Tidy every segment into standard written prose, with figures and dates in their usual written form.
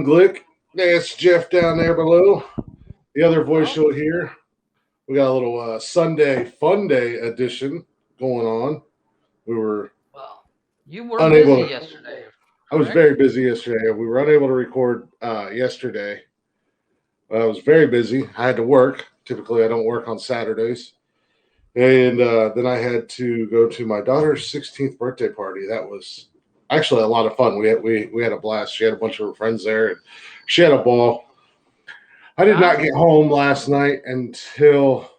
I'm Glick. That's Jeff down there below. The other voice Well, you'll hear. We got a little Sunday Fun Day edition going on. We were well, you were busy unable to. yesterday, I was correct? very busy yesterday. We were unable to record yesterday. I was very busy. I had to work. Typically, I don't work on Saturdays. And then I had to go to my daughter's 16th birthday party. That was actually a lot of fun. We had a blast. She had a bunch of her friends there, and she had a ball. I did not Yeah. get home last night until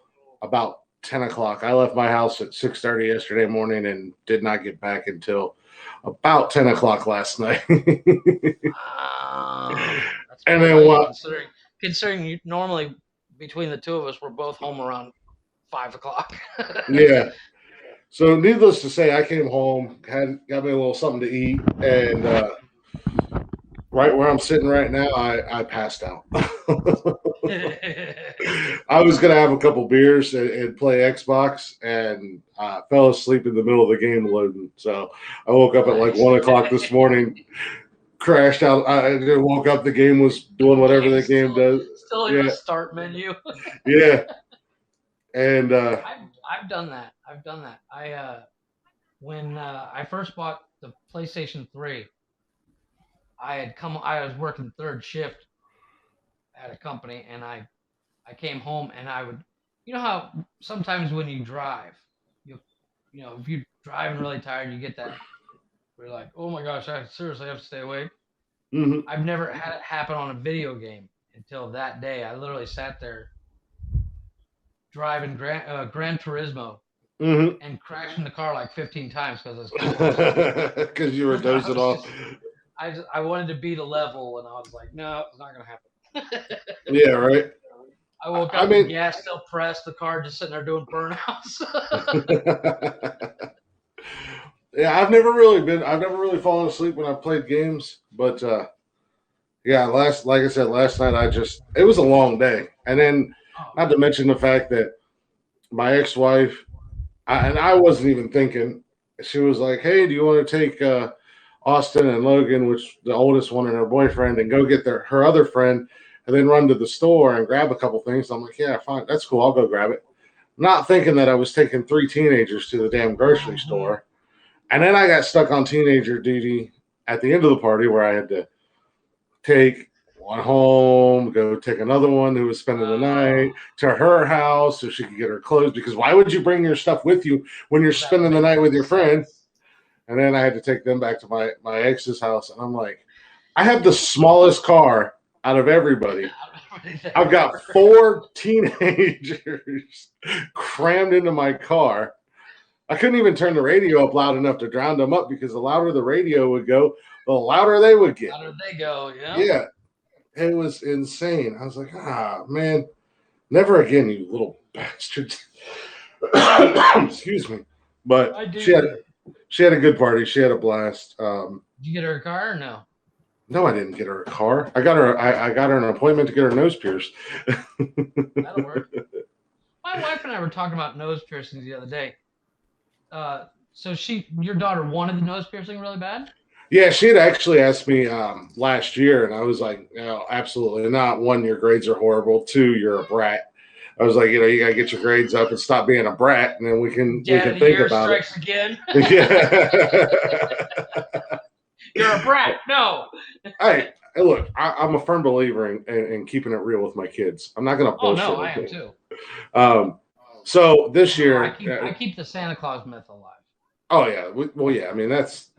about 10 o'clock. I left my house at 6:30 yesterday morning and did not get back until about 10 o'clock last night. That's And pretty then late what? considering you normally between the two of us we're both home around 5 o'clock. Yeah. So needless to say, I came home, had got me a little something to eat, and right where I'm sitting right now, I passed out. I was gonna have a couple beers and play Xbox, and fell asleep in the middle of the game loading. So I woke up at like Nice. 1 o'clock this morning, crashed out. I woke up. The game was doing whatever the Game's game does. still in the Yeah, start menu. yeah. And I've done that. I've done that. I when I first bought the PlayStation 3, I was working third shift at a company, and I came home and I would, you know how sometimes when you drive, you if you're driving really tired, you get that where you're like, oh my gosh, I seriously have to stay awake. mhm, I've never had it happen on a video game until that day. I literally sat there driving Gran Turismo mhm, and crashing the car like 15 times because I was getting so sleepy. because you were I dozing was off. just I wanted to beat a level, and I was like, no, it's not gonna happen. Yeah, right. I woke I up, the mean, gas still pressed, the car just sitting there doing burnouts. yeah, I've never really fallen asleep when I've played games, but yeah, like I said, last night it was a long day, and then Oh, not to mention the fact that my ex-wife, and I wasn't even thinking. She was like, "Hey, do you want to take Austin and Logan, which the oldest one and her boyfriend, and go get her other friend, and then run to the store and grab a couple things?" I'm like, "Yeah, fine, that's cool. I'll go grab it." Not thinking that I was taking three teenagers to the damn grocery mhm. store, and then I got stuck on teenager duty at the end of the party where I had to take one home, go take another one who was spending the night Oh, to her house so she could get her clothes. Because why would you bring your stuff with you when you're that spending the makes night with your friend? sense. And then I had to take them back to my ex's house, and I'm like, I have the smallest car out of everybody. Already I've there. got four teenagers crammed into my car. I couldn't even turn the radio up loud enough to drown them up because the louder the radio would go, the louder they would get. How did they go? Yep. Yeah, it was insane. I was like, man, never again, you little bastards. Excuse me. But I she had do. she had a good party. She had a blast. Did you get her a car or no? No, I didn't get her a car. I got her an appointment to get her nose pierced. That'll work. My wife and I were talking about nose piercings the other day. So your daughter wanted the nose piercing really bad. Yeah, she had actually asked me last year, and I was like, no, absolutely not. One, your grades are horrible. Two, you're a brat. I was like, you gotta get your grades up and stop being a brat, and then we Dad can of the think year about it. strikes again. Yeah. You're a brat. No. Hey, look, I'm a firm believer in keeping it real with my kids. I'm not gonna Oh no, bullshit I with am them. too. Um, so this No, year, I keep the Santa Claus myth alive. oh yeah, well yeah. I mean that's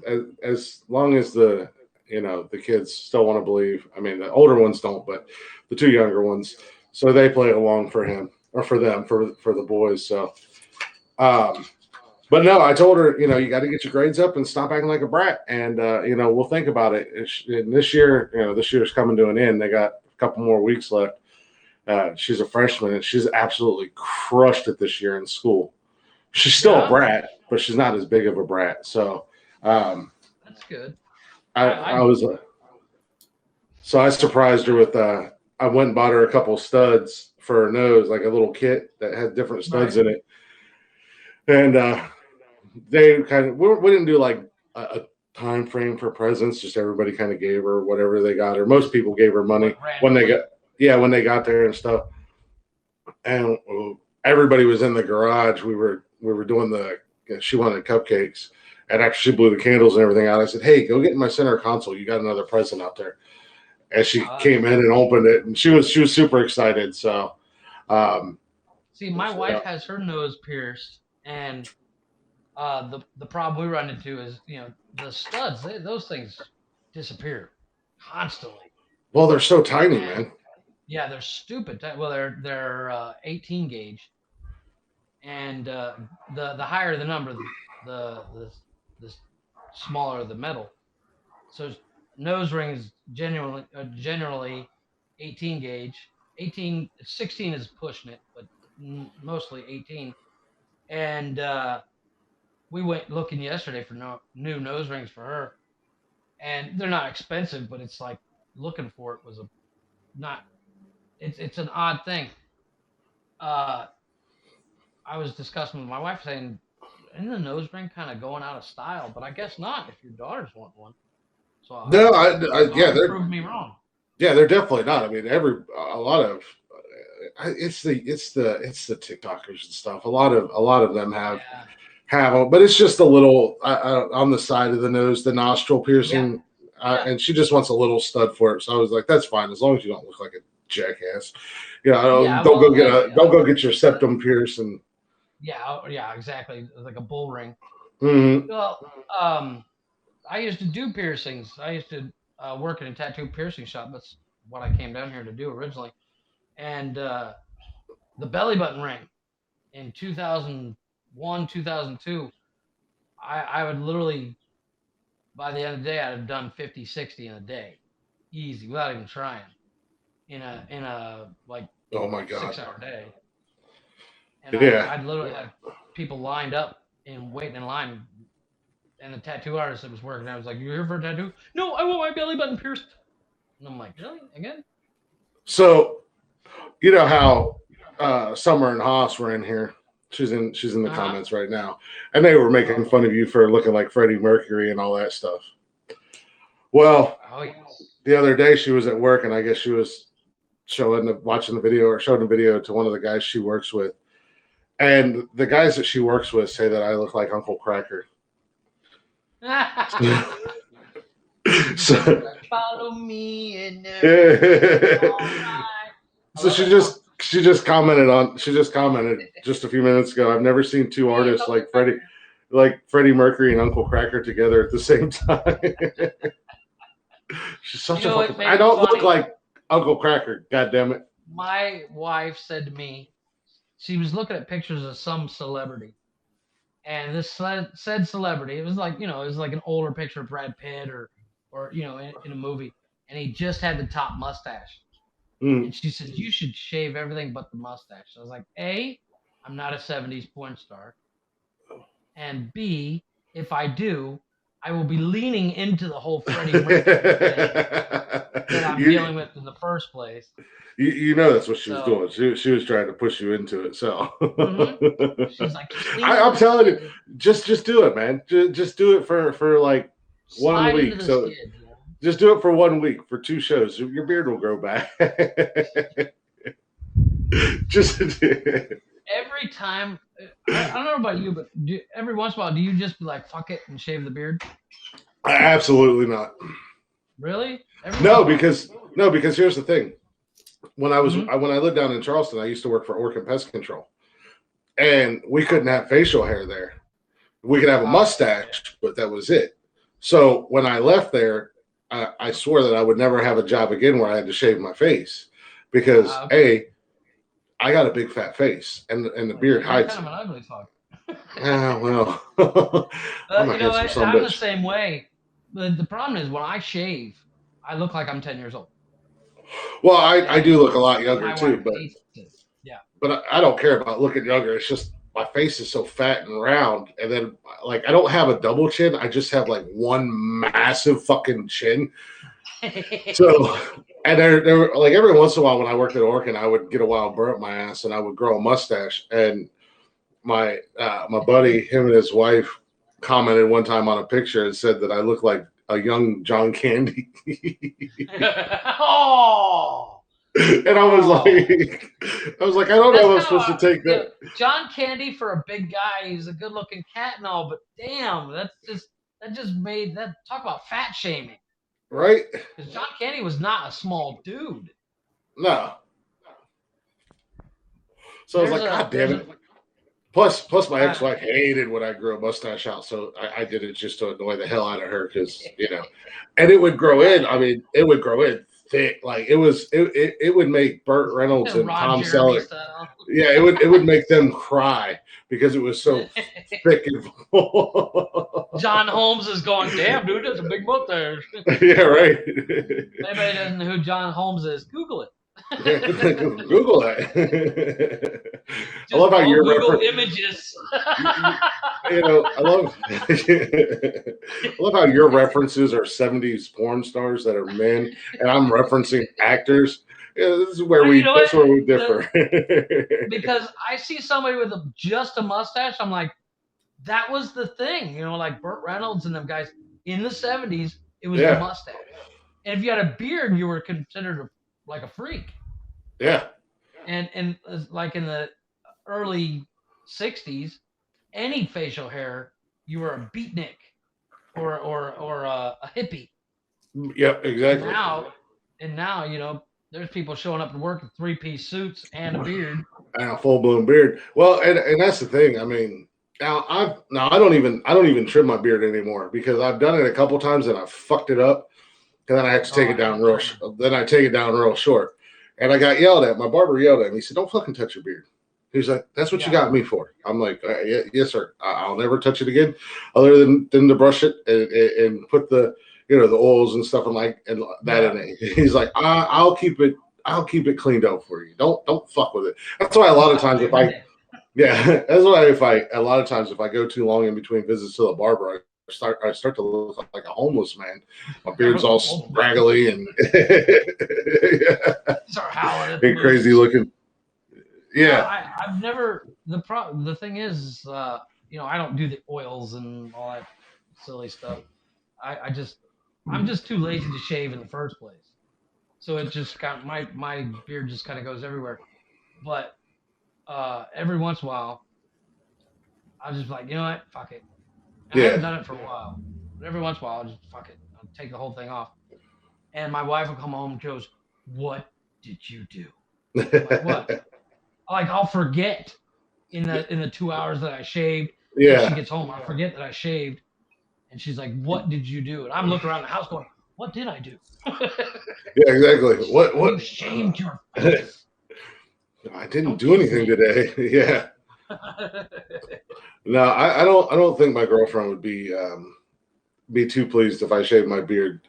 as long as the kids still want to believe. I mean the older ones don't, but the two younger ones, so they play along for him or for them for the boys. So, um, but no, I told her you got to get your grades up and stop acting like a brat, and we'll think about it. And this year, this year's coming to an end. They got a couple more weeks left. She's a freshman and she's absolutely crushed it this year in school. She's still a Yeah, brat, but she's not as big of a brat. So um, that's good. I I was so I surprised her with I went and bought her a couple studs for her nose, like a little kit that had different studs right. in it, and they kind of we didn't do like a time frame for presents. Just everybody kind of gave her whatever they got her. Most people gave her money What, when they randomly? got when they got there and stuff. And everybody was in the garage. We were doing the. She wanted cupcakes, and after she blew the candles and everything out, I said, "Hey, go get in my center console. You got another present out there." And she That's came in cool. and opened it, and she was super excited. So, um, See, my wife so, has her nose pierced, and the problem we run into is the studs. Those things disappear constantly, well, they're so tiny, and man. yeah, they're stupid. Well, they're 18 gauge, and the higher the number, the the the smaller the metal. So nose ring is generally 18 gauge. 18, 16 is pushing it, but mostly 18. And we went looking yesterday for new nose rings for her, and they're not expensive, but it's like looking for it was a not. It's an odd thing. Uh, I was discussing with my wife saying, "Isn't the nose ring kind of going out of style?" But I guess not if your daughters want one. So No, my yeah, daughter proved me wrong. they're definitely not. I mean, a lot of it's the TikTokers and stuff. A lot of them Yeah, have them, but it's just a little on the side of the nose, the nostril yeah, piercing, yeah, and she just wants a little stud for it. So I was like, that's fine as long as you don't look like a jackass. You know, yeah. don't go Well, get don't go get your uh, septum pierced and. yeah, yeah, exactly. Like a bull ring. Mhm. Well, I used to do piercings. I used to work in a tattoo piercing shop. That's what I came down here to do originally. And the belly button ring in 2001, 2002, I would literally, by the end of the day, I'd have done 50, 60 in a day. Easy, without even trying. In a like Oh my god. 6 hour day. And Yeah. I'd literally have people lined up and waiting in line. And the tattoo artist that was working, I was like, "You here for a tattoo?" "No, I want my belly button pierced." And I'm like, "Really? Again?" So you know how Summer and Haas were in here. She's in the Uh huh. comments right now, and they were making Oh, fun of you for looking like Freddie Mercury and all that stuff. Well, oh yes. the other day she was at work, and I guess she was watching the video or showing the video to one of the guys she works with, and the guys that she works with say that I look like Uncle Cracker. So, Follow me and all yeah. right. I So love she that song. just she just commented just a few minutes ago. I've never seen two Me and artists Uncle Cracker. like Freddie Mercury and Uncle Cracker together at the same time. She's You such a know fucking. what made I it don't look funny? like Uncle Cracker. God damn it. My wife said to me, she was looking at pictures of some celebrity, and this said celebrity, it was like it was like an older picture of Brad Pitt or in a movie, and he just had the top mustache. Mm. And she said, "You should shave everything but the mustache." So I was like, A, I'm not a 70s porn star. And B, if I do, I will be leaning into the whole Freddie Mercury thing that I'm you, dealing with in the first place. you know that's what she was So, doing. She was trying to push you into it. So hmm she's like, "Just lean into I'm the telling you, skid, just do it, man. Just do it for like one slide into week. the So skid." just do it for 1 week for 2 shows. Your beard will grow back. Just Every time, I don't know about you, but every once in a while, do you just be like, "Fuck it," and shave the beard? absolutely not. Really? Every once No, in a while? because here's the thing. Hmm. When I lived down in Charleston, I used to work for Orkin Pest Control, and we couldn't have facial hair there. We could have a Oh, mustache, but that was it. So when I left there, I swore that I would never have a job again where I had to shave my face because okay. I got a big fat face, and the Well, yeah, beard you're hides kind of it. an ugly fuck. Ah, well, I'm a You know handsome what? son I'm of a the bitch. same way. The problem is when I shave, I look like I'm 10 years old, Well, I do and look a lot younger my wife too, but hates it. Yeah. I don't care about looking younger. It's just my face is so fat and round, and then like I don't have a double chin. I just have like one massive fucking chin. So, and there were like every once in a while when I worked at Orkin, I would get a wild burr up my ass, and I would grow a mustache. And my buddy, him and his wife, commented one time on a picture and said that I look like a young John Candy. Oh, And I was like, I don't that's know if I'm kind supposed to take that. John Candy for a big guy. He's a good-looking cat and all, but damn, that just made that talk about fat shaming. Right? Because John Candy was not a small dude. No. So I was There's like, God a damn there's it. Plus, my a ex-wife hated when I grew a mustache out, so I did it just to annoy the hell out of her, because and it would grow in. I mean, it would grow in thick, like it would make Burt Reynolds and Ron Tom Jeremy Selleck. style. Yeah, it would make them cry because it was so thick and full. John Holmes is going, damn, dude, that's a big mustache. Yeah, right. Anybody doesn't know who John Holmes is, Google it. Google that. I Just love how go your Google reference. images. I love I love how your references are 70s porn stars that are men, and I'm referencing actors. Yeah, this is where You know that's what? where we differ. Because I see somebody with just a mustache, I'm like, that was the thing, like Burt Reynolds and them guys in the 70s. It was the Yeah, mustache, and if you had a beard, you were considered like a freak. yeah, And like in the early 60s, any facial hair, you were a beatnik or a hippie. yep, And exactly. now, there's people showing up to work in 3-piece suits and a beard. And a full blown beard. Well, and that's the thing. I mean, I don't even trim my beard anymore, because I've done it a couple times and I fucked it up, and then I had to take it down real. Then I take it down real short, and I got yelled at. My barber yelled at me. He said, "Don't fucking touch your beard." He's like, "That's what you got me for." I'm like, "Yes, sir. I'll never touch it again, other than to brush it and put the the oils and stuff and that in it." He's like, "I'll keep it. I'll keep it cleaned up for you. Don't fuck with it." That's why a lot of times a lot of times if I go too long in between visits to the barber, I start to look like a homeless man. My beard's all scraggly and Start howling at and crazy looking. Yeah. I've never the thing is, I don't do the oils and all that silly stuff. I'm just too lazy to shave in the first place. So it just got my beard just kind of goes everywhere. But every once in a while, I was just like, you know what, fuck it. And I haven't done it for a while. But every once in a while, I'll just fuck it. I'll take the whole thing off. And my wife will come home and goes, "What did you do?" I'm like, what? Like, I'll forget in the 2 hours that I shaved. Yeah. When she gets home, I'll forget that I shaved. And she's like, "What did you do?" And I'm looking around the house going, "What did I do?" Yeah, exactly. What? You shaved your face. I didn't do anything today. Yeah. No, I don't think my girlfriend would be too pleased if I shaved my beard.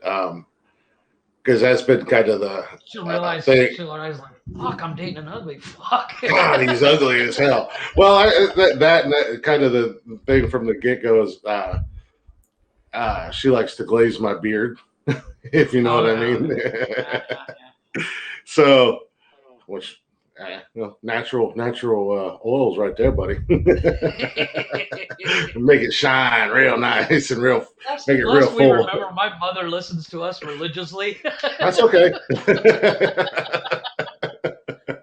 Because that's been kind of the she'll realize thing. like, fuck, I'm dating an ugly fuck. God, he's ugly as hell. Well, that kind of the thing from the get go is she likes to glaze my beard, if you know what I mean. So, which natural oils right there, buddy. Make it shine real nice and real. Make it real full. Remember, my mother listens to us religiously. That's okay.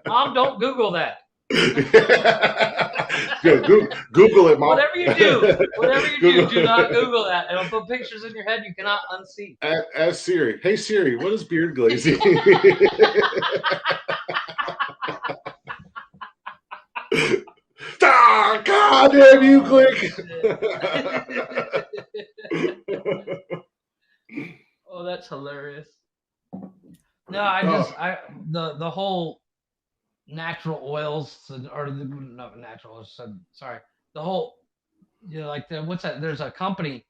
Mom, don't Google that. Google it, Mom. Whatever you do, do not Google that. It'll put pictures in your head you cannot unsee. Ask Siri. Hey Siri, what is beard glazing? God damn you, Click. Oh, that's hilarious. No, the whole natural oils or not natural. Sorry, the whole like what's that? There's a company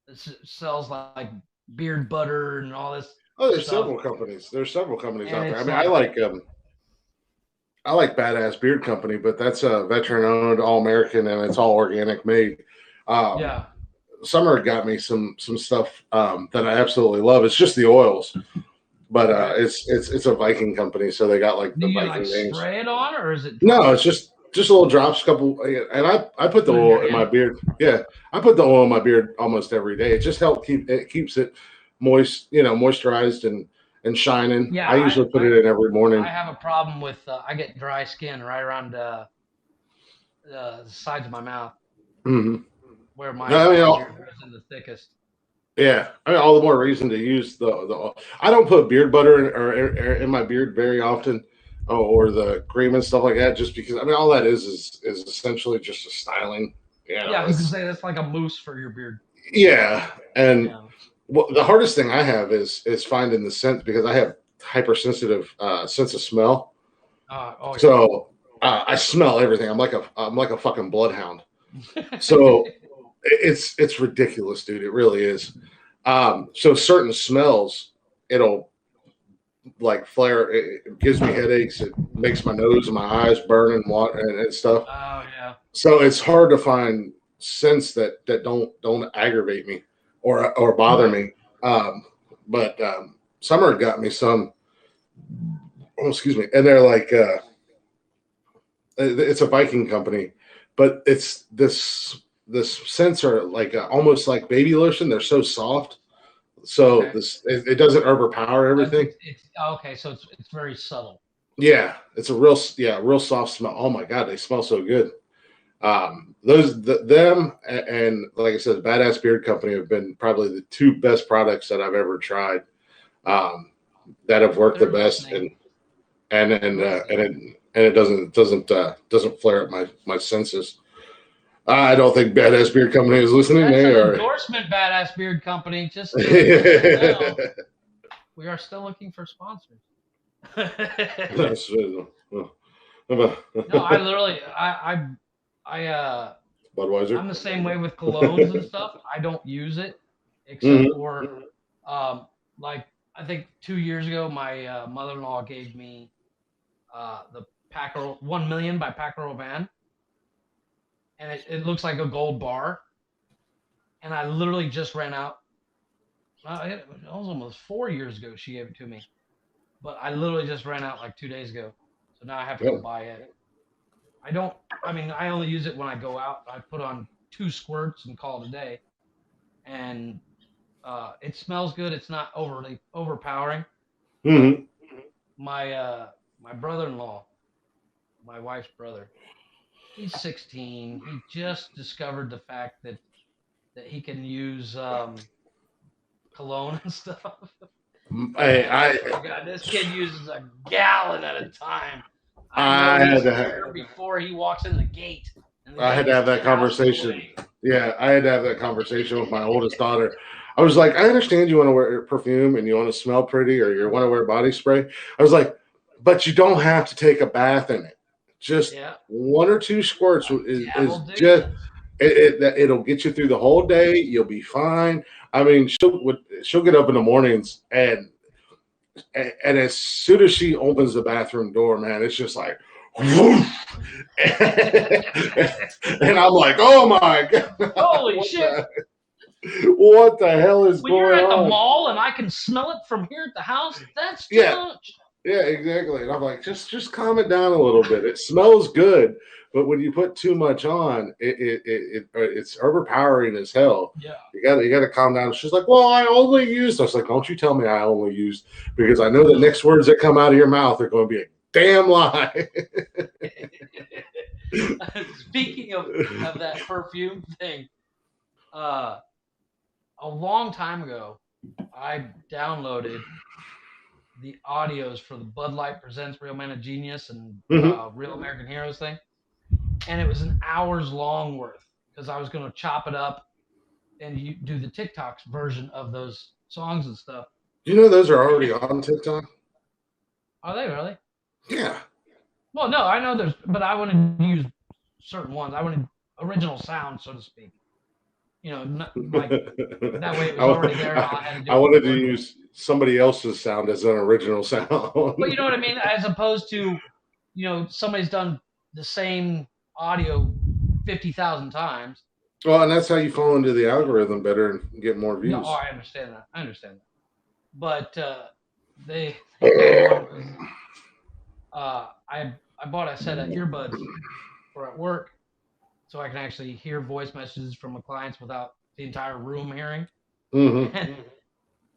that sells like beard butter and all this. Oh, there's several companies. There's several companies out there. I mean, I like Badass Beard Company, but that's a veteran-owned, all-American, and it's all organic made. Yeah. Summer got me some stuff that I absolutely love. It's just the oils, but it's a Viking company, so they got like the Viking names. Spray it on, or is it? No, it's just just a little drops, couple, and I put the Put in oil your in my hand. beard. Yeah, I put the oil in my beard almost every day. It just helps keeps it moist, moisturized and shining. Yeah, I usually put it in every I morning. have a problem with I get dry skin right around the sides of my mouth Hmm. where I mean, my beard grows in the thickest. yeah, I mean, all the more reason to use the oil. I don't put beard butter in my beard very often, or the cream and stuff like that, just because I mean, all that is essentially just a styling. Yeah, I was gonna It's say that's like a mousse for your beard. yeah, and Yeah. well, the hardest thing I have is finding the scent because I have hypersensitive sense of smell. Oh yeah. So I smell everything. I'm like a fucking bloodhound. So it's ridiculous, dude. It really is. So certain smells, it'll like flare. It gives me headaches. It makes my nose and my eyes burn and water and stuff. Oh yeah. So it's hard to find scents that don't aggravate me or bother Right. me. Um, but Summer got me some. Oh, excuse me, and they're like it's a Viking company, but it's this scents are like almost like baby lotion. They're so soft, so Okay. it doesn't overpower everything. It's okay. So it's very subtle. Yeah, it's a real soft smell. Oh my god, they smell so good. Them and like I said, Badass Beard Company have been probably the two best products that I've ever tried. Um, that have worked the They're best, listening. and They're uh, listening. and it and it doesn't flare up my senses. I don't think Badass Beard Company is listening. That's They an are. endorsement, Badass Beard Company. Just to let you know, we are still looking for sponsors. No, I literally, Budweiser. I'm the same way with colognes and stuff. I don't use it except Hmm. for, um, like I think 2 years ago, my mother-in-law gave me the Packer 1 million by Packer Van, and it looks like a gold bar. And I literally just ran out. It was almost 4 years ago she gave it to me, but I literally just ran out like 2 days ago. So now I have to go Yeah. buy it. I don't. I mean, I only use it when I go out. I put on 2 squirts and call it a day, and it smells good. It's not overly overpowering. But Hmm. my brother-in-law, my wife's brother, he's 16. He just discovered the fact that he can use cologne and stuff. I, And I I swear to God, this kid uses a gallon at a time. I know I had he's to here before he walks in the gate, and the I had gate to is have that 10 houses conversation. away. Yeah, I had to have that conversation with my oldest daughter. I was like, I understand you want to wear perfume and you want to smell pretty or you want to wear body spray. I was like, but you don't have to take a bath in it. Just Yeah, one or two squirts a dab is will do just you. it'll get you through the whole day. You'll be fine. I mean, she'll get up in the mornings and as soon as she opens the bathroom door, man, it's just like, whoosh. And I'm like, oh my god, Holy what shit! the what the hell is When you're going at the on? mall and I can smell it from here at the house, that's too Yeah, much. yeah, exactly. And I'm like, just calm it down a little bit. It smells good, but when you put too much on, it's overpowering as hell. Yeah. You gotta calm down. She's like, well, I only used. I was like, don't you tell me I only used because I know the next words that come out of your mouth are going to be a damn lie. Speaking of that perfume thing, uh, a long time ago, I downloaded the audios for the Bud Light Presents Real Men of Genius and Hmm. Real American Heroes thing, and it was an hour's long worth because I was going to chop it up and you do the TikToks version of those songs and stuff. You know those are already And on TikTok. are they really? Yeah. Well, no, I know there's, but I wanted to use certain ones. I wanted original sound, so to speak. Not, like that way it was already there, and all I had to do I was wanted to record it. use somebody else's sound as an original sound. But you know what I mean, as opposed to, somebody's done the same audio 50,000 times. Well, and that's how you fall into the algorithm better and get more No, oh, views. I understand that. I understand that. But they had one. I bought a set of earbuds for at work, so I can actually hear voice messages from my clients without the entire room hearing. Mm-hmm.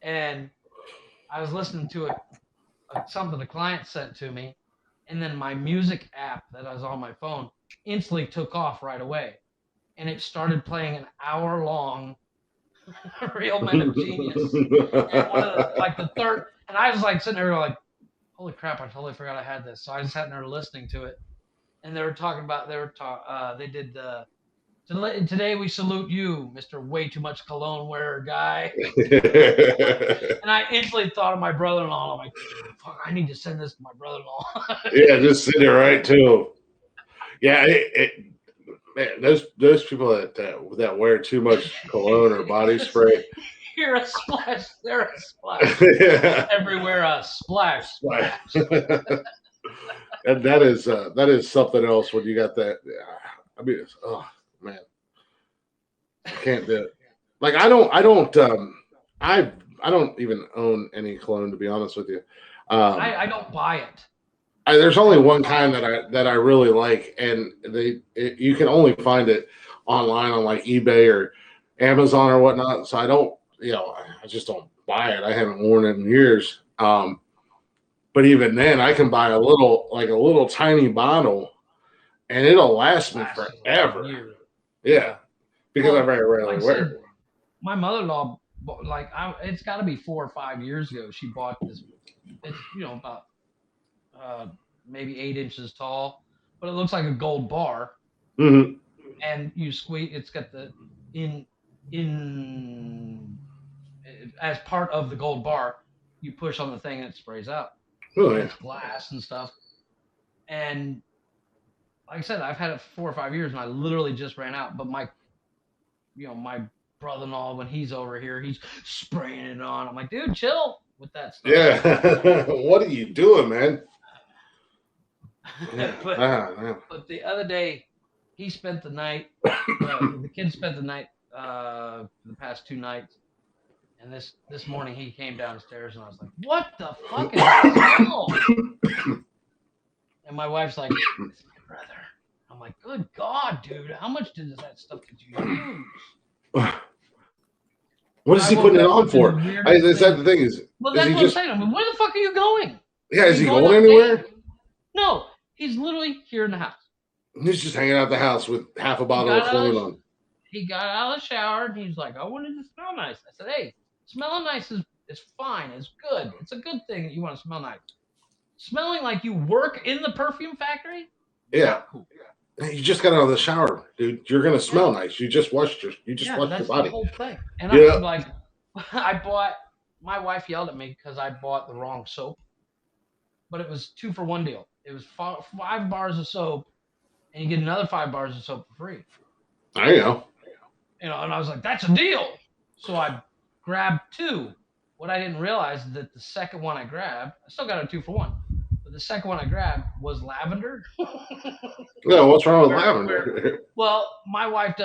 And I was listening to something the client sent to me, and then my music app that was on my phone instantly took off right away, and it started playing an hour long Real Men of Genius. And one of the third, and I was like sitting there like, holy crap, I totally forgot I had this. So I just sat there listening to it, and they were talking about they did the today we salute you, Mister Way Too Much Cologne Wearer guy. And I instantly thought of my brother-in-law. I'm like, fuck, I need to send this to my brother-in-law. Yeah, just send it right to him. Yeah, man, those people that wear too much cologne or body spray. Here a splash, there a splash, Yeah. everywhere a splash, splash. And that is something else when you got that. I mean, oh man, I can't do it. Like I don't even own any cologne, to be honest with you. I don't buy it. There's only one kind that I really like, and you can only find it online on like eBay or Amazon or whatnot. So I don't, I just don't buy it. I haven't worn it in years. But even then, I can buy a little tiny bottle, and it'll last me forever. Yeah, because I very rarely wear it. My mother-in-law, it's got to be 4 or 5 years ago. She bought this. It's about maybe 8 inches tall, but it looks like a gold bar. Mm-hmm. And you squeeze. It's got the in as part of the gold bar. You push on the thing and it sprays out. Oh, and it's glass and stuff. And like I said, I've had it for 4 or 5 years, and I literally just ran out. But my brother-in-law, when he's over here, he's spraying it on. I'm like, dude, chill with that stuff. Yeah, what are you doing, man? But the other day, he spent the night. The kids spent the night. The past 2 nights, and this morning he came downstairs, and I was like, "What the fuck is that smell?" And my wife's like, "It's my brother." I'm like, "Good God, dude! How much does that stuff did you use?" What is he putting it on for? Is that the thing? Well, that's what I'm saying. I mean, where the fuck are you going? Yeah, is he going anywhere? No, he's literally here in the house. He's just hanging out the house with half a bottle of cologne on. He got out of the shower and he's like, "I wanted to smell nice." I said, "Hey, smelling nice is fine. It's good. It's a good thing that you want to smell nice. Smelling like you work in the perfume factory? Yeah. Cool. You just got out of the shower, dude. You're gonna smell nice. You just washed your body. The whole thing. And I'm like, my wife yelled at me because I bought the wrong soap, but it was 2-for-1 deal. It was 5 bars of soap, and you get another 5 bars of soap for free. There you go. And I was like, that's a deal. So I grabbed 2. What I didn't realize is that the second one I grabbed, I still got a 2-for-1. But the second one I grabbed was lavender. No, what's wrong with lavender? Well, my wife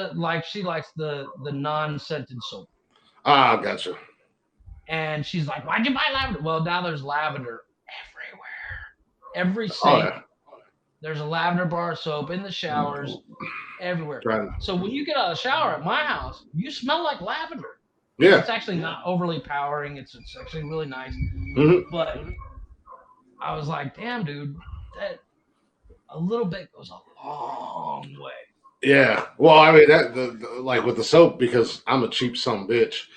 she likes the non-scented soap. Ah, gotcha. And she's like, "Why'd you buy lavender?" Well, now there's lavender everywhere. Every sink. There's a lavender bar of soap in the showers, everywhere. Right. So when you get out of the shower at my house, you smell like lavender. Yeah. It's actually not overly powering. It's actually really nice. Mm-hmm. But I was like, damn, dude, that a little bit goes a long way. Yeah. Well, I mean, like with the soap, because I'm a cheap son of a bitch,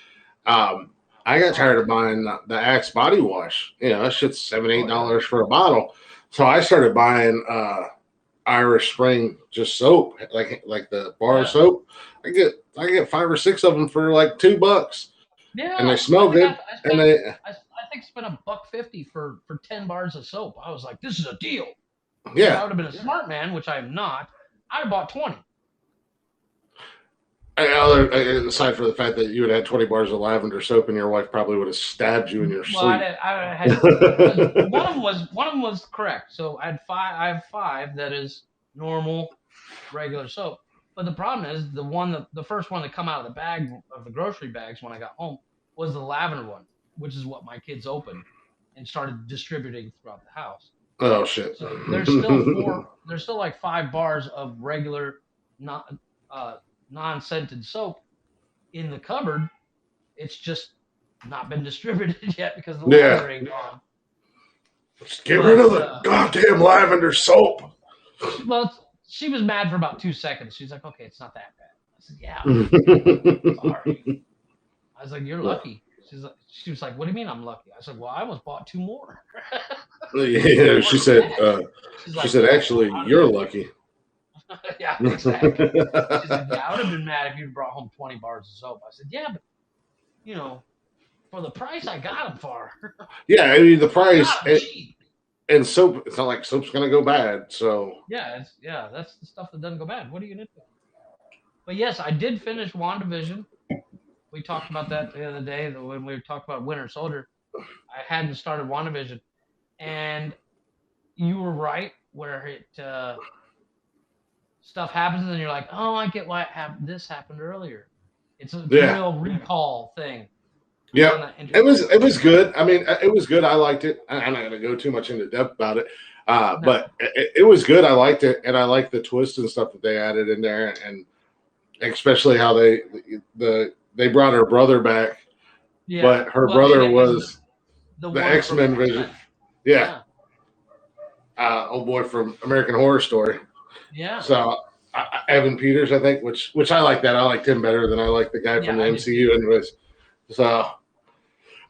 I got tired of buying the Axe body wash. That shit's $7-8 for a bottle. So I started buying Irish Spring just soap, like the bar soap. I get 5 or 6 of them for like $2. Yeah, and they smell good. I think spent $1.50 for 10 bars of soap. I was like, this is a deal. Yeah, if I would have been a smart man, which I am not, I'd have bought 20. Aside from the fact that you would have had 20 bars of lavender soap, and your wife probably would have stabbed you in your sleep. I had one of them was correct. So I have 5 that is normal, regular soap. But the problem is the first one to come out of the bag of the grocery bags when I got home was the lavender one, which is what my kids opened and started distributing throughout the house. Oh shit. So there's still four. There's still like 5 bars of regular, non non-scented soap in the cupboard. It's just not been distributed yet because the Yeah. lavender ain't gone. Just get rid of But the goddamn lavender soap. she was mad for about 2 seconds. She's like, "Okay, it's not that bad." I said, "Yeah, sorry." I was like, "You're lucky." She was like, "What do you mean I'm lucky?" I said, "Well, I almost bought 2 more." Yeah, she said. She's She like, said, "Well, "Actually, how you're did lucky." yeah, exactly." She's like, "Yeah, I would have been mad if you brought home 20 bars of soap." I said, "Yeah, but you know, for the price I got them for, Yeah, I mean the I price got them cheap." and soap. It's not like soap's gonna go bad. So Yeah, that's the stuff that doesn't go bad. What are you gonna do? But yes, I did finish WandaVision. We talked about that the other day when we talked about Winter Soldier. I hadn't started WandaVision, and you were right where it stuff happens, and you're like, oh, I get why this happened earlier. It's a yeah, real recall thing. I yep. found that interesting. It was good. I mean, it was good. I liked it. I'm not gonna go too much into depth about it, No, but it was good. I liked it, and I liked the twist and stuff that they added in there, and especially how they brought her brother back, yeah. but her Well, and brother it was was the the one X from Men X Vision. Men. Yeah, Yeah, old boy from American Horror Story. yeah, So Evan Peters, I think, which I like that. I liked him better than I like the guy from yeah. the I did too. MCU. Anyways, so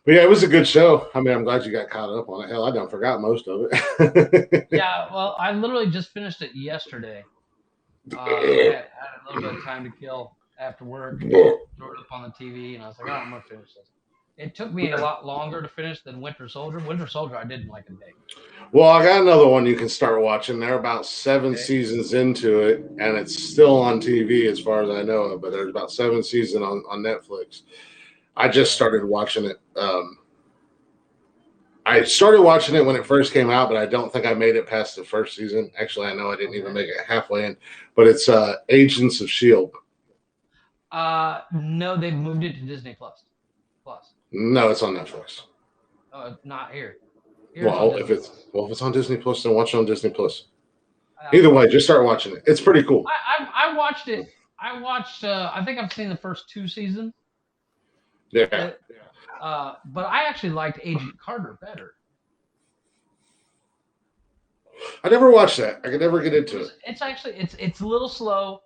but yeah, it was a good show. I mean, I'm glad you got caught up on it. Hell, I done forgot most of it. Yeah. Well, I literally just finished it yesterday. I had a little bit of time to kill after work. Threw it up on the TV, and I was like, "Oh, I'm gonna finish this." It took me a lot longer to finish than Winter Soldier. Winter Soldier, I did in like a day. Well, I got another one you can start watching. They're about 7 seasons into it, and it's still on TV as far as I know it. But there's about 7 seasons on Netflix. I just Okay. started watching it. I started watching it when it first came out, but I don't think I made it past the first season. Actually, I know I didn't even Okay. make it halfway in. But it's Agents of Shield. No, they moved it to Disney Plus. Plus, No, it's on Netflix. not here. Here it's on Well, Disney Plus. if it's on Disney Plus, then watch it on Disney Plus. I'll Either way, watch it. just start watching it. It's pretty cool. I watched it. I watched. I think I've seen the first 2 seasons. Yeah, It, but I actually liked Agent Carter better. I never watched that. I could never get into it. It's actually it's a little slow.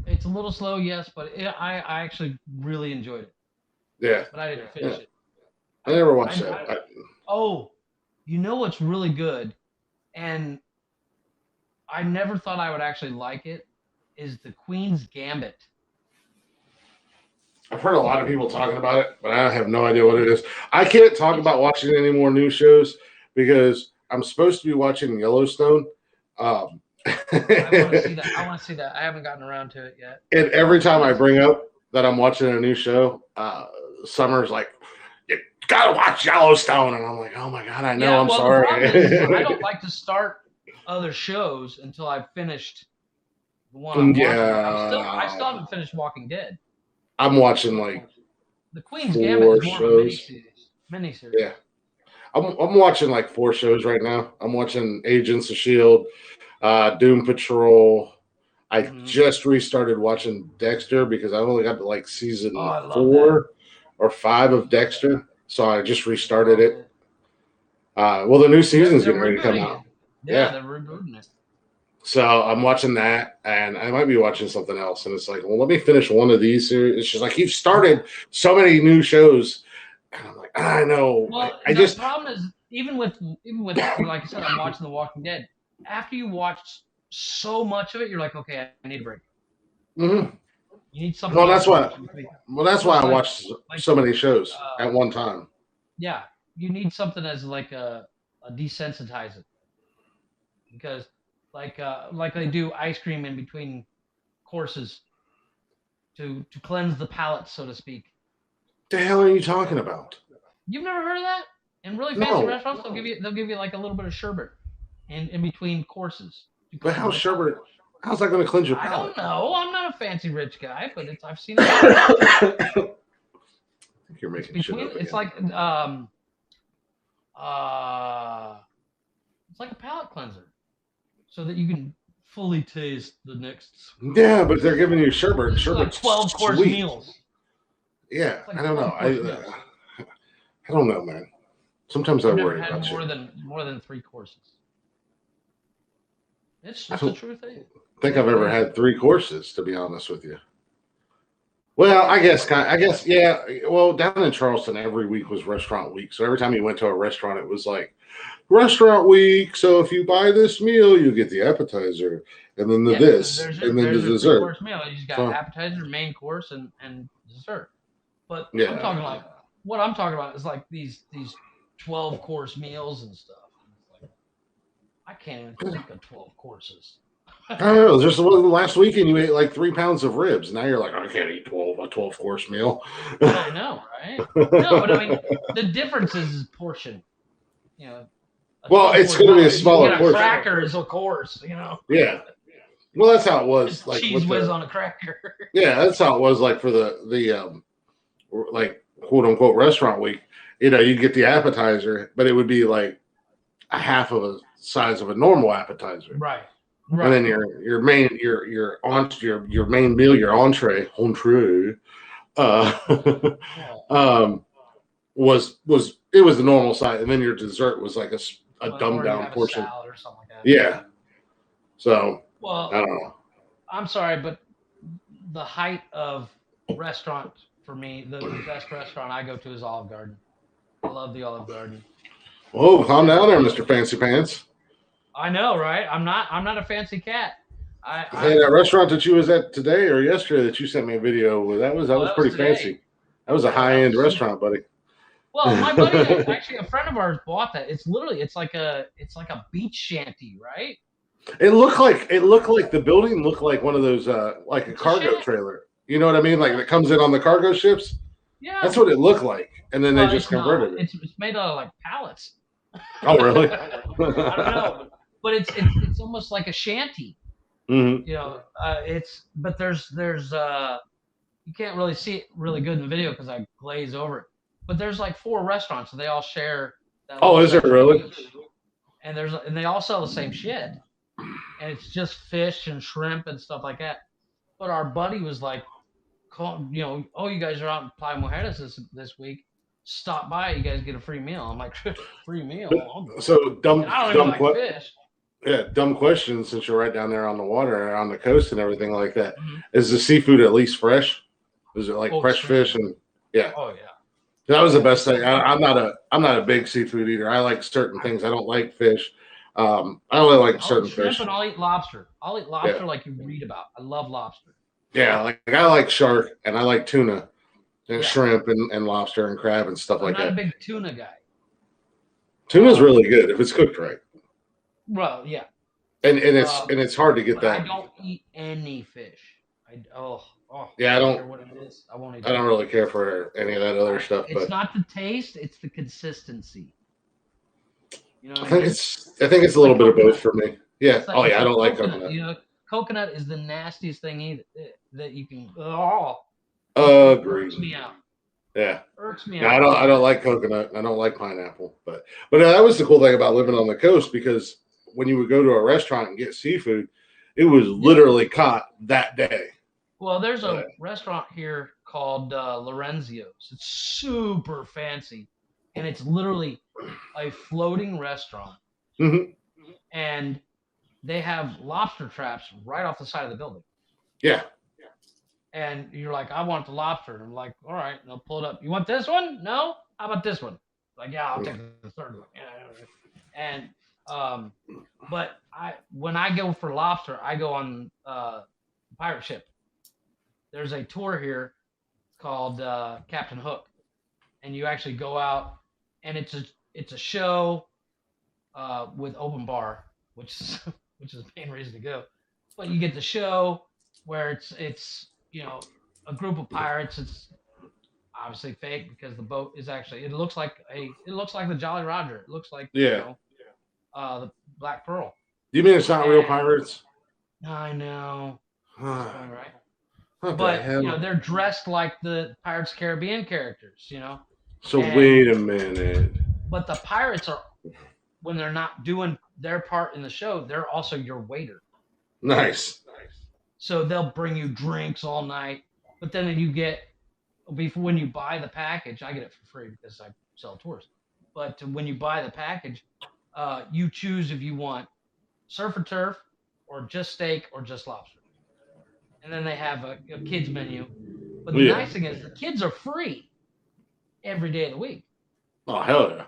It's a little slow, yes, but I actually really enjoyed it. Yeah, But I didn't yeah. finish it. I I, never watched I that. oh, you know what's really good, and I never thought I would actually like it. Is the Queen's Gambit? I've heard a lot of people talking about it, but I have no idea what it is. I can't talk It's about watching any more new shows because I'm supposed to be watching Yellowstone. Um, I want to see and that. I want to see that. I haven't gotten around to it yet. every Well, time I it's bring up that I'm watching a new show, Summer's like, "You gotta watch Yellowstone," and I'm like, "Oh my god, I know. yeah. I'm Well, the problem is I sorry." don't like to start other shows until I've finished the one I'm watching. Like I Yeah, still haven't finished Walking Dead. I'm watching like The Queen's Gambit is four more of a shows. miniseries. Miniseries. Yeah, I'm watching like 4 shows right now. I'm watching Agents of Shield, Doom Patrol. I Mm-hmm. just restarted watching Dexter because I've only got to like Oh, season I love that. 4 or 5 of Dexter, so I just restarted Love it. it. Well, the new They're season's they're getting ready to come rebooting it. out. Yeah, Yeah, they're rebooting it. so I'm watching that, and I might be watching something else. And it's like, well, let me finish one of these series. It's just like you've started so many new shows, and I'm like, I know. Well, I the just problem is even with like I said, I'm watching The Walking Dead. After you watch so much of it, you're like, okay, I need a break. mhm. You need something Well, else that's to why. watch in between. Well, that's why Almost I watched like so many shows uh, at one time. yeah, you need something as like a desensitizer because like they do ice cream in between courses to cleanse the palate, so to speak. The hell are you talking about? You've never heard of that? In really fancy No, restaurants, they'll give you like a little bit of sherbet in between courses to but cleanse the palate. how's that going to cleanse your I don't palate? know. I'm not a fancy rich guy, but I've seen it done. I think you're It's making shit between. up It's again. like uh It's like a palate cleanser, so that you can fully taste the next Yeah, but they're giving you sherbet. This is like Sherbet's 12-course sweet. meals. Yeah, It's I like don't know. 12-course meals. I don't know, man. Sometimes I I've never worry had about you. more than 3 courses. I It's a don't true thing. think I've ever had 3 courses, to be honest with you. Well, I guess, yeah. Well, down in Charleston, every week was restaurant week. So every time you went to a restaurant, it was like restaurant week. So if you buy this meal, you get the appetizer, and then the Yeah, because this, and then the there's your dessert. 3-course meal. You just got So appetizer, main course, and dessert. But I'm yeah. talking like what I'm talking about is like these 12-course meals and stuff. And it's like I can't even think of 12 courses. I don't know. Just last weekend, you ate like 3 pounds of ribs. Now you're like, I can't eat 12 course meal. I know, right? No, but I mean the difference is portion. You know, a Well, it's 12-course going to be a meal, you smaller get a portion. cracker as a course. You know, Yeah. Well, that's how it was. just Like cheese with whiz the on a cracker. yeah, that's how it was. Like for the like quote unquote restaurant week. You know, you get the appetizer, but it would be like a half of a size of a normal appetizer. Right. And then Right. your main your main meal, your entree, uh, Oh, um, was it was the normal size, and then your dessert was like a dumbed or you down have a portion. salad or something like that. Yeah. So I Well, don't know. I'm sorry, but the height of restaurant for me, the best restaurant I go to is Olive Garden. I love the Olive Garden. Oh, calm And down there, Mister Fancy Pants. I know, right? I'm not a fancy cat. Hey, I'm that restaurant that you was at today or yesterday that you sent me a video with, that oh, was that was pretty today. fancy. That was a Oh, high that end was super. restaurant, buddy. Well, my buddy, actually a friend of ours bought that. It's literally it's like a beach shanty, right? It looked like the building looked like one of those like a It's a cargo shanty. trailer. You know what I mean? Like Yeah. that comes in on the cargo ships. Yeah. That's what it looked like. And then they Well, just it's not. converted it. It's made out of like pallets. Oh, really? I don't know, but it's almost like a shanty. hmm You know, it's but there's you can't really see it really good in the video because I glaze over it. But there's like 4 restaurants, and they all share that Oh, little is it section of really? beach. And they all sell the same shit, and it's just fish and shrimp and stuff like that. But our buddy was like, you know, oh, you guys are out in Playa Mujeres this week. Stop by, you guys get a free meal. I'm like, free meal? I'll go. So And I don't even like fish. yeah, dumb question since you're right down there on the water, on the coast and everything like that. Mm-hmm. Is the seafood at least fresh? Is it like fresh fish and yeah? Oh yeah. That was the best thing. I'm not a big seafood eater. I like certain things. I don't like fish. I only like I'll certain eat shrimp fish. and I'll eat lobster. I'll eat lobster Yeah, like you read about. I love lobster. yeah. Like I like shark and I like tuna and Yeah. shrimp and lobster and crab and stuff I'm like not a that. big tuna guy. Tuna's really good if it's cooked right, Well, yeah. and Um, it's hard to get but I that. don't eat any fish. Yeah, I don't care what it is. I won't eat I don't it. really care for any of that other stuff, It's but not the taste; it's the consistency. You know what I I think mean? it's a It's little like bit of both coconut. for me. Yeah. Oh It's yeah, I like don't like coconut. coconut. You know, coconut is the nastiest thing either, that you can. Oh, it irks Agreed. me out. Yeah. Irks me No, out. I don't like coconut. I don't like pineapple. But that was the cool thing about living on the coast because when you would go to a restaurant and get seafood, it was Yeah. literally caught that day. Well, there's Uh, a restaurant here called Lorenzio's. It's super fancy, and it's literally a floating restaurant, mhm. and they have lobster traps right off the side of the building. Yeah. And you're like, I want the lobster. And I'm like, all right, and they'll pull it up. You want this one? No? How about this one? Like, yeah, I'll take the third one. Yeah. And but when I go for lobster, I go on pirate ship. There's a tour here called Captain Hook, and you actually go out, and it's a show with open bar, which is which is the main reason to go. But you get the show where it's you know a group of pirates. It's obviously fake because the boat is actually it looks like the Jolly Roger. It looks like Yeah. the Black Pearl. You mean it's not real And pirates? I know that's What funny, right? the But hell? they're dressed like the Pirates of the Caribbean characters, So and wait a minute. but the pirates are when they're not doing their part in the show, they're also your waiter. Nice. So they'll bring you drinks all night. But then you get before when you buy the package, I get it for free because I sell tours. But when you buy the package, you choose if you want surf and turf or just steak or just lobster. And then they have a kids menu. But the Yeah. nice thing is the kids are free every day of the week. Oh hell yeah.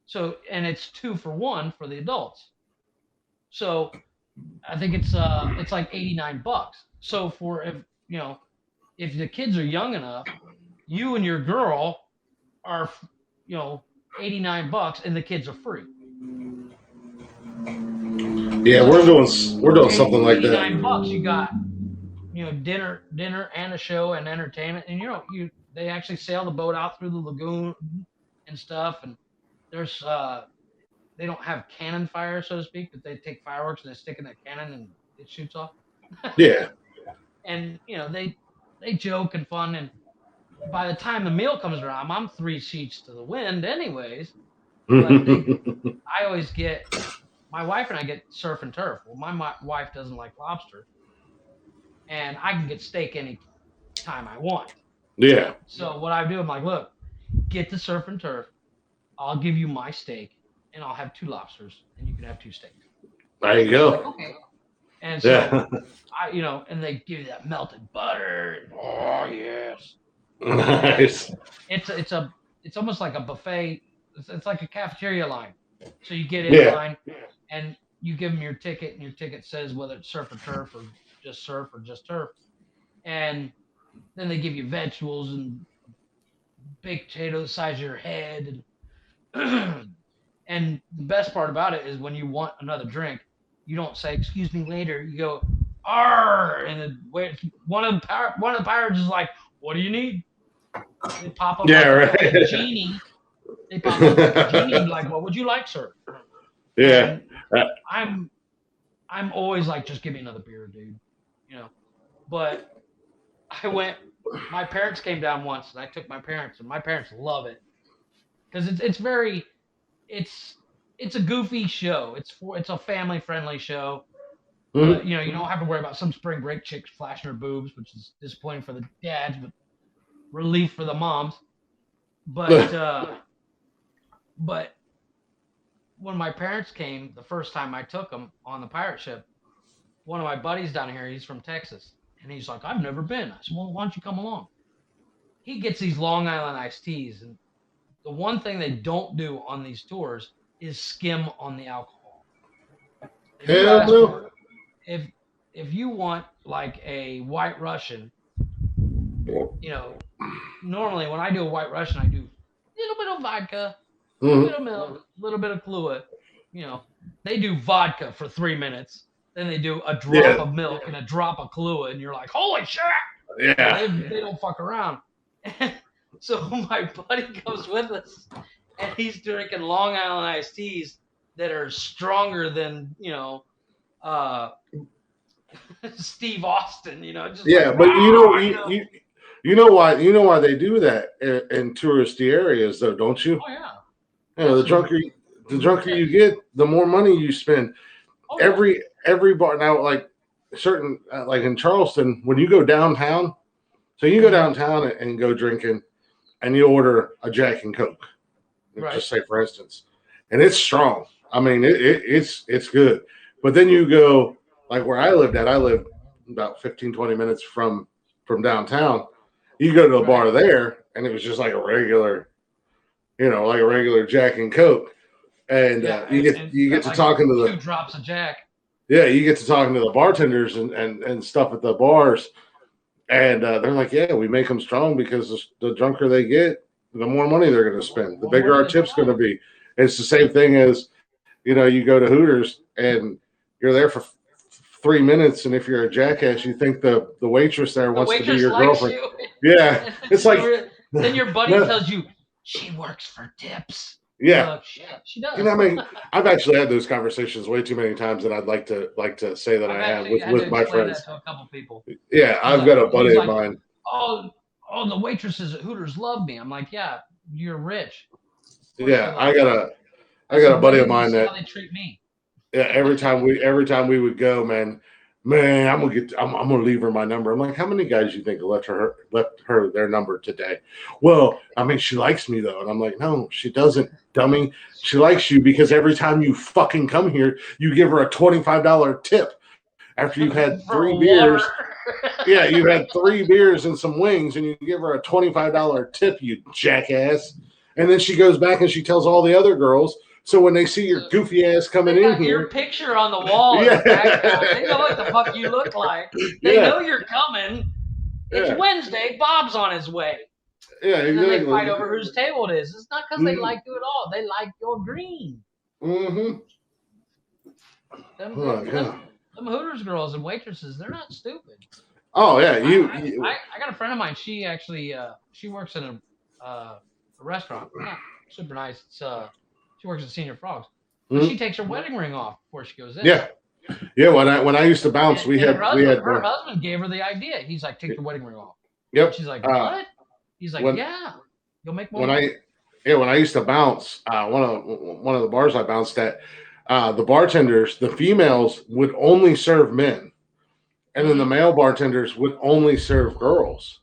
So and it's 2 for 1 for the adults. So I think it's like $89. So for if if the kids are young enough, you and your girl are you know $89 and the kids are free. Yeah, So we're for doing something like that. $89 you got dinner and a show and entertainment, and they actually sail the boat out through the lagoon and stuff, and there's they don't have cannon fire, so to speak, but they take fireworks and they stick in that cannon and it shoots off. Yeah. And they joke and fun, and by the time the meal comes around, I'm 3 sheets to the wind, anyways. But I always get my wife and I get surf and turf. Well, my wife doesn't like lobster, and I can get steak any time I want. Yeah. So what I do, I'm like, look, get the surf and turf. I'll give you my steak, and I'll have 2 lobsters, and you can have 2 steaks. There you She's like, go. okay. And so Yeah. and they give you that melted butter. Oh yes. And Nice. it's almost like a buffet. It's like a cafeteria line. So you get in Yeah. line and you give them your ticket, and your ticket says whether it's surf or just turf. And then they give you vegetables and baked potatoes the size of your head. And and the best part about it is when you want another drink, you don't say "excuse me, waiter." You go "arr," and one of the pirates is like, "What do you need?" They pop up Yeah. like a Right. genie. They pop up like a genie and be like, "What would you like, sir?" Yeah. And I'm I'm always like, "Just give me another beer, dude." You know. But I went. My parents came down once, and I took my parents, and my parents love it because it's very it's it's a goofy show. It's a family friendly show. Mhm. You don't have to worry about some spring break chicks flashing her boobs, which is disappointing for the dads, but relief for the moms. But but when my parents came the first time I took them on the pirate ship, one of my buddies down here, he's from Texas, and he's like, "I've never been." I said, "Well, why don't you come along?" He gets these Long Island iced teas, and the one thing they don't do on these tours is skim on the alcohol. If you Hell ask no. for if if you want like a White Russian, you know, normally when I do a White Russian, I do a little bit of vodka, a little bit Mhm. of milk, a little bit of fluid. You know, they do vodka for 3 minutes, then they do a drop Yeah. of milk and a drop of Kahlua, and you're like, holy shit! Yeah. They don't fuck around. And so my buddy comes with us, and he's drinking Long Island iced teas that are stronger than uh, Steve Austin. Just like Yeah. But ah. you know why they do that in touristy areas though, don't you? Oh yeah, You know, absolutely. the drunker you get, the more money you spend. Oh yeah, Every bar now, like certain like in Charleston, when you go downtown, so you go hmm downtown and go drinking, and you order a Jack and Coke, right. just say for instance, and it's strong. I mean, it's good. But then you go like where I lived about 15 20 minutes from downtown. You go to a Right. bar there, and it was just like a regular, like a regular Jack and Coke, and Yeah, and you get got to like talking to two the drops of Jack. yeah, you get to talking to the bartenders and stuff at the bars, and they're like, yeah, we make them strong because the drunker they get, the more money they're going to The spend, the more bigger money our they tip's going to spend. be. It's the same thing as you go to Hooters and you're there for 3 minutes, and if you're a jackass, you think the waitress there The wants to be waitress your likes girlfriend. you, Yeah, and it's like then your buddy no, tells you she works for tips. You're yeah. like, shit, she You does. know, I mean, I've actually had those conversations way too many times, and I'd like to say that I've I have actually had to with my explain that friends. to a couple people. Yeah, He's I've like, got a he's buddy of like, mine. oh, oh, the waitresses at Hooters love me. I'm like, yeah, you're rich. Of course they Yeah, love you. I got a buddy of mine see that how they treat me. yeah, every time we would go, man, I'm gonna leave her my number. I'm like, how many guys you think left her their number today? Well, I mean, she likes me though, and I'm like, no, she doesn't, dummy. She likes you because every time you fucking come here, you give her a $25 tip after you've had For three water. beers. Yeah, you had 3 beers and some wings, and you give her a $25 tip, you jackass. And then she goes back and she tells all the other girls. So when they see your goofy ass coming They in got your here, picture on the wall in yeah, the background. They know what the fuck you look like. They yeah, know you're coming. It's yeah, Wednesday. Bob's on his way. yeah, And then they fight exactly. over whose table it is. It's not because they Mm-hmm. like you at all. They like your green. Mm-hmm. Them, Oh, them, yeah. them Hooters girls and waitresses, they're not stupid. Oh, yeah. I got a friend of mine. She actually she works in a restaurant. Not super nice. It's she works at Senior Frogs, but Mhm. she takes her wedding ring off before she goes in. Yeah, yeah. When I used to bounce, we And had we had her husband gave her the idea. He's like, take your wedding ring off. And yep. she's like, what? He's like, When yeah, you'll make more when money. when I used to bounce, one of the bars I bounced at, the bartenders, the females would only serve men, and then the Mm-hmm. male bartenders would only serve girls.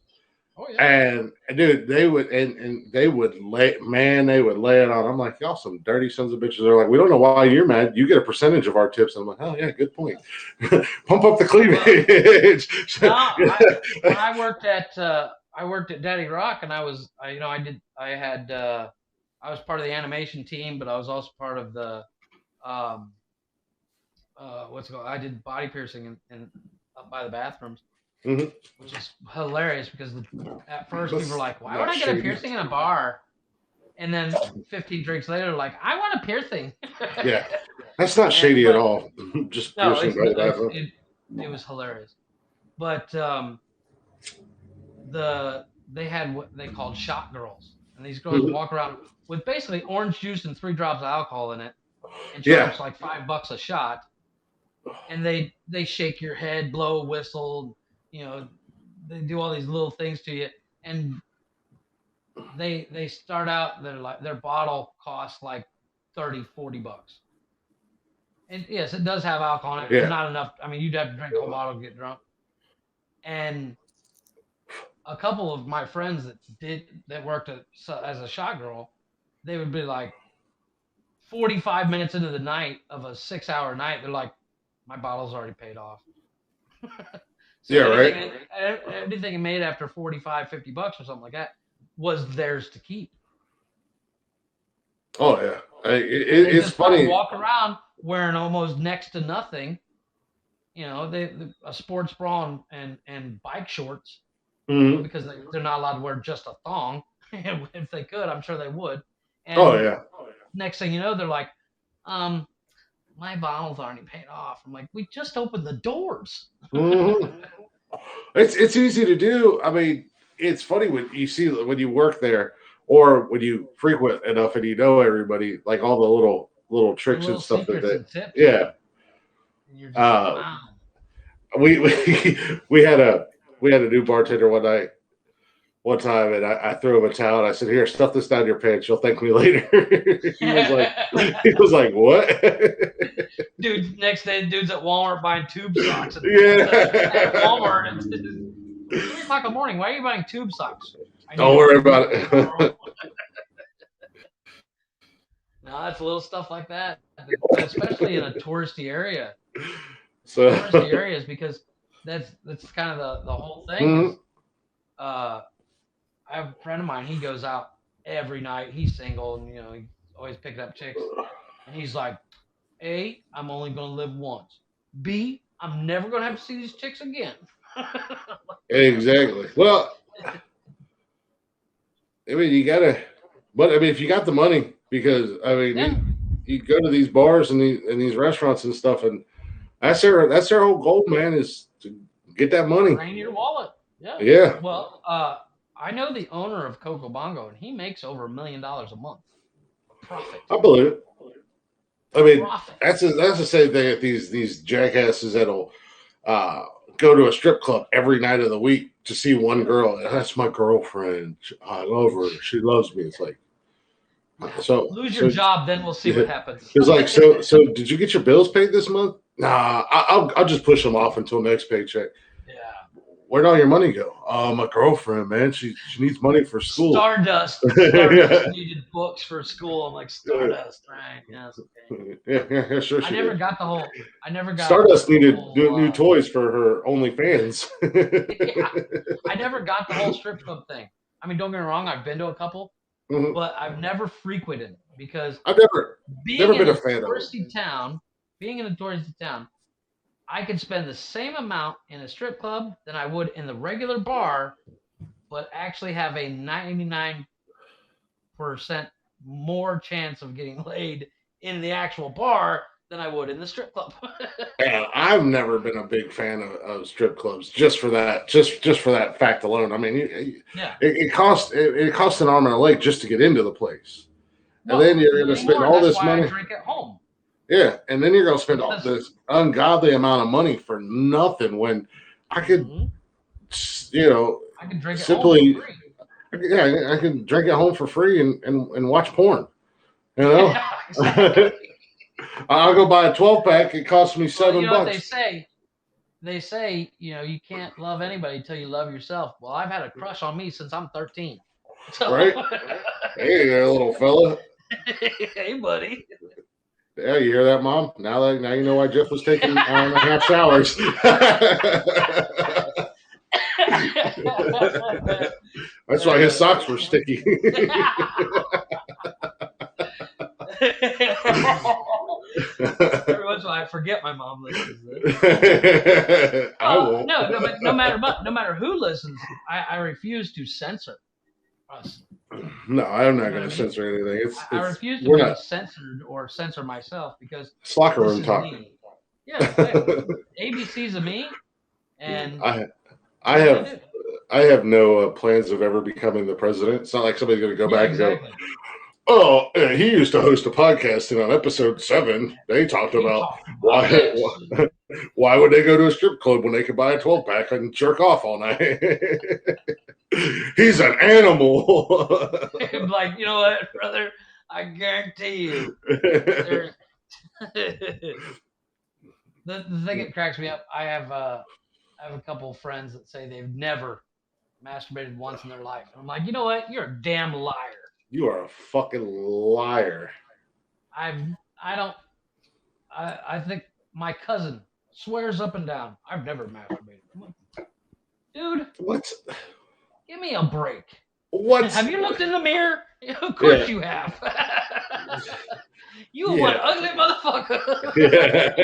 Oh yeah. And dude, they would lay it on. I'm like, y'all some dirty sons of bitches. They're like, we don't know why you're mad. You get a percentage of our tips. I'm like, oh yeah, good point. Pump up the cleavage. No, when I worked at Daddy Rock, and I was part of the animation team, but I was also part of the um what's it called? I did body piercing in up by the bathrooms, Mhm. which is hilarious because at first people were That's like, "Why would not I get a shady. piercing in a bar?" And then 15 drinks later, like, "I want a piercing." Yeah, that's not shady at But all. Just no, piercing by the bathroom. it was hilarious. But they had what they called shot girls, and these girls Mhm. walk around with basically orange juice and 3 drops of alcohol in it, and Yeah. charge like $5 a shot. And they shake your head, blow a whistle, you know, they do all these little things to you, and they start out their bottle costs like 30-40 bucks. And yes, it does have alcohol in it, but Yeah. not enough. I mean, you'd have to drink a whole bottle to get drunk. And a couple of my friends that worked as a shot girl, they would be like 45 minutes into the night of a 6-hour night, they're like, my bottle's already paid off. So Yeah. Right. anything made after 45-50 bucks or something like that was theirs to keep. Oh yeah. And they It's just probably funny. walk around wearing almost next to nothing. You know, a sports bra and bike shorts, Mhm. because they're not allowed to wear just a thong. If they could, I'm sure they would. Oh And yeah. next thing you know, they're like, um, my bottle's already paid off. I'm like, we just opened the doors. Mhm. It's easy to do. I mean, it's funny when you work there or when you frequent enough and you know everybody, like all the little The tricks and little stuff that secrets they, and tips. yeah. And you're just like, Uh, wow. we had a new bartender one time, and I threw him a towel. And I said, "Here, stuff this down your pants. You'll thank me later." He was like, "What?" Dude, next day, dude's at Walmart buying tube socks at Yeah. Walmart. It's 3 o'clock in the morning. Why are you buying tube socks? I need Don't to worry prove about something tomorrow. it. No, it's little stuff like that, especially in a touristy area. Touristy So, areas, because that's kind of the whole thing. Because mhm. uh, I have a friend of mine. He goes out every night. He's single, and he's always picking up chicks. And he's like, A, I'm only gonna live once. B, I'm never gonna have to see these chicks again. Exactly. Well, I mean, but I mean, if you got the money, because I mean, Yeah, you go to these bars and these restaurants and stuff, and that's their whole goal, man, is to get that money. drain your wallet. Yeah. Yeah, Well, I know the owner of Coco Bongo, and he makes over $1 million a month profit. I believe it. I mean, Profit. that's the same thing that these jackasses that'll uh, go to a strip club every night of the week to see one girl. That's my girlfriend. I love her. She loves me. It's like, Yeah. So Lose your job, then we'll see what happens. It's like, so did you get your bills paid this month? Nah, I'll just push them off until next paycheck. Yeah. Where'd all your money go? My girlfriend, man. She needs money for school. Stardust Yeah. needed books for school. I'm like, Stardust, right? Yeah, that's okay. Yeah, sure I she never did. got the whole. I never got Stardust the needed new whole. toys for her OnlyFans. Yeah, I never got the whole strip club thing. I mean, don't get me wrong. I've been to a couple, Mhm. but I've never frequented because I've never being in been a a fan of touristy town, I could spend the same amount in a strip club than I would in the regular bar, but actually have a 99% more chance of getting laid in the actual bar than I would in the strip club. Yeah, I've never been a big fan of strip clubs just for that, just for that fact alone. I mean, Yeah. it costs an arm and a leg just to get into the place, and Well, then you're going to spend anymore. all That's this why I money. drink at home. Yeah, and then you're going to spend all Because this ungodly amount of money for nothing when I could, I can drink at home for simply, free. yeah, I can drink at home for free and watch porn. You know, Yeah, exactly. I'll go buy a 12 pack. It costs me Well, you know what they $7. say? They say, you can't love anybody until you love yourself. Well, I've had a crush on me since I'm 13. So, Right? Hey there, little fella. hey, buddy. Yeah, you hear that, Mom? Now you know why Jeff was taking half showers. That's why his socks were sticky. Every once in a while, I forget my mom listens to this. I won't. No, but no matter who listens, I refuse to censor us. No, I'm You not know going what I to mean? censor anything. I refuse to We're be not. censored or censor myself because It's locker this room is talk. me. Yeah, ABC's of me, and I what I have do. I have no plans of ever becoming the president. It's not like somebody's going to go Yeah, back and go, exactly. "Oh, he used to host a podcast, and on episode 7, they talked He about talked about why this. why would they go to a strip club when they could buy a 12 pack and jerk off all night? He's an animal." Like, you know what, brother? I guarantee you, there's the thing that cracks me up. I have a couple of friends that say they've never masturbated once in their life. And I'm like, you know what? You're a damn liar. You are a fucking liar. I've I don't I think my cousin swears up and down I've never masturbated. I'm like, dude, What? give me a break. What? Have you looked in the mirror? Of course Yeah. you have. You Yeah. one ugly motherfucker.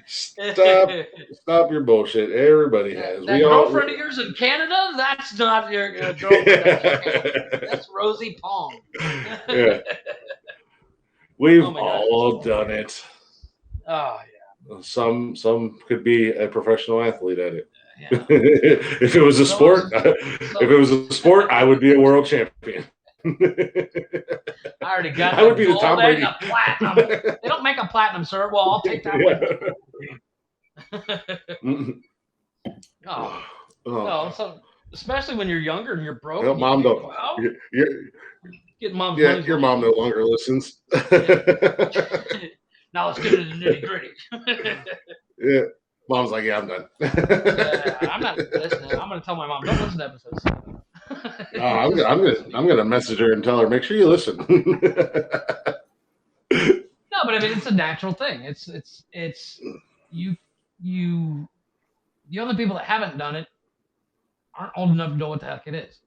Stop your bullshit. Everybody has. That girlfriend of yours in Canada, that's not your girlfriend. That's Rosie Pong. Yeah. We've Oh my gosh. all done it. Oh Some could be a professional athlete at it. yeah. If it was a sport, I would be a world champion. I already got I would be the gold Tom and Brady. the platinum. They don't make a platinum, sir. Well, I'll take that one. Oh, no, so especially when you're younger and you're broke. Well, mom don't. Well, get mom's Yeah, money's your worth. mom no longer listens. Now let's get into the nitty gritty. Yeah, mom's like, yeah, I'm done. Yeah, I'm not listening. I'm gonna tell my mom, don't listen to episode 7. I'm gonna message her and tell her, make sure you listen. No, but I mean it's a natural thing. It's you the other people that haven't done it aren't old enough to know what the heck it is.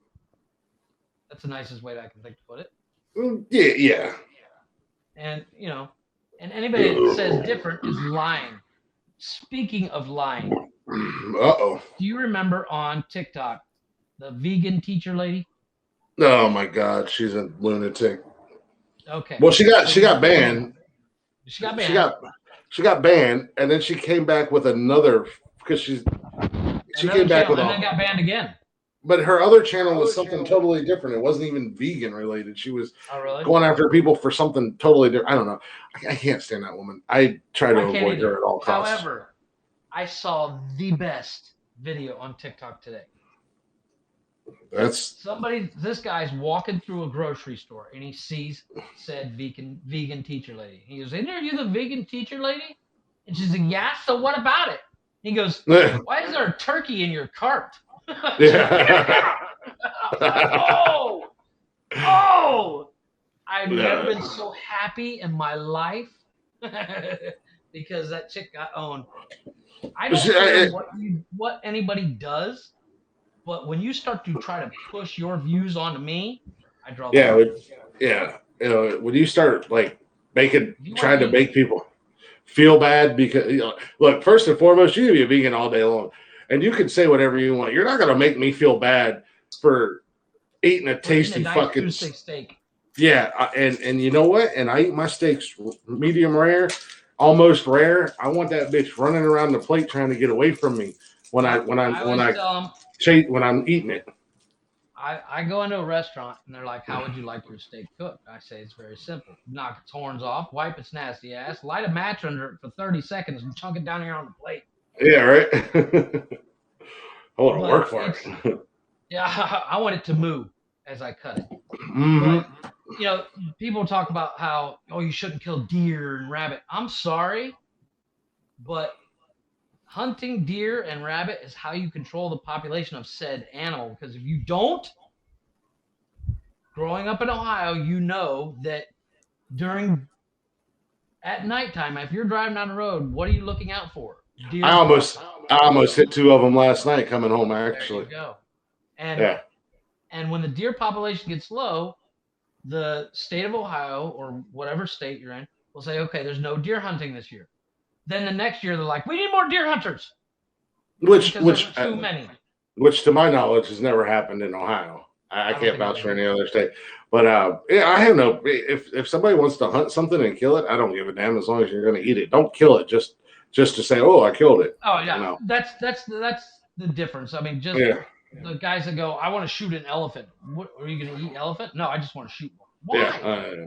That's the nicest way that I can think to put it. Yeah. And and anybody that says different is lying. Speaking of lying, Uh-oh. do you remember on TikTok the vegan teacher lady? Oh my God, she's a lunatic. Okay. Well, she got banned. She got banned. She got banned, and then she came back with another because she came back with and then got banned again. But her other channel was something totally different. It wasn't even vegan related. She was going after people for something totally different. I don't know. I can't stand that woman. I try to avoid her at all costs. However, I saw the best video on TikTok today. That's This guy's walking through a grocery store and he sees said vegan teacher lady. He goes, "Are you the vegan teacher lady?" And she's like, "Yeah. So what about it?" He goes, yeah. "Why is there a turkey in your cart?" She's like, "Yeah." I was like, "Oh, oh!" I've never been so happy in my life because that chick got owned. I don't care what anybody does, but when you start to try to push your views onto me, I draw the line. Yeah. When you start like If you want to trying to eat, make people feel bad because look, first and foremost, you can be a vegan all day long, and you can say whatever you want. You're not going to make me feel bad for eating a for eating a tasty nice fucking juicy steak. yeah. And you know what? And I eat my steaks medium rare, almost rare. I want that bitch running around the plate trying to get away from me when I Yep. when I I when always I tell them, chase when I'm eating it. I go into a restaurant and they're like, "How would you like your steak cooked?" I say, "It's very simple. Knock its horns off, wipe its nasty ass, light a match under it for 30 seconds, and chunk it down here on the plate." Yeah, right. I want to But work for it's, it. yeah, I want it to move as I cut it. hmm But people talk about how, oh, you shouldn't kill deer and rabbit. I'm sorry, but hunting deer and rabbit is how you control the population of said animal. Because if you don't, growing up in Ohio, you know that during at nighttime, if you're driving down the road, what are you looking out for? I Deer almost crossing. I almost hit two of them last night coming home. There you Actually, go. And yeah. and when the deer population gets low, the state of Ohio or whatever state you're in will say, okay, there's no deer hunting this year. Then the next year they're like, we need more deer hunters Which because there's which too many. which to my knowledge has never happened in Ohio. I I don't can't think it vouch has for any either. other state. But yeah, I have no. If somebody wants to hunt something and kill it, I don't give a damn as long as you're going to eat it. Don't kill it just to say, oh, I killed it. Oh You yeah, know. that's the difference. I mean, just Yeah. the guys that go, I want to shoot an elephant. What are you going to eat elephant? No, I just want to shoot one. Yeah. Why?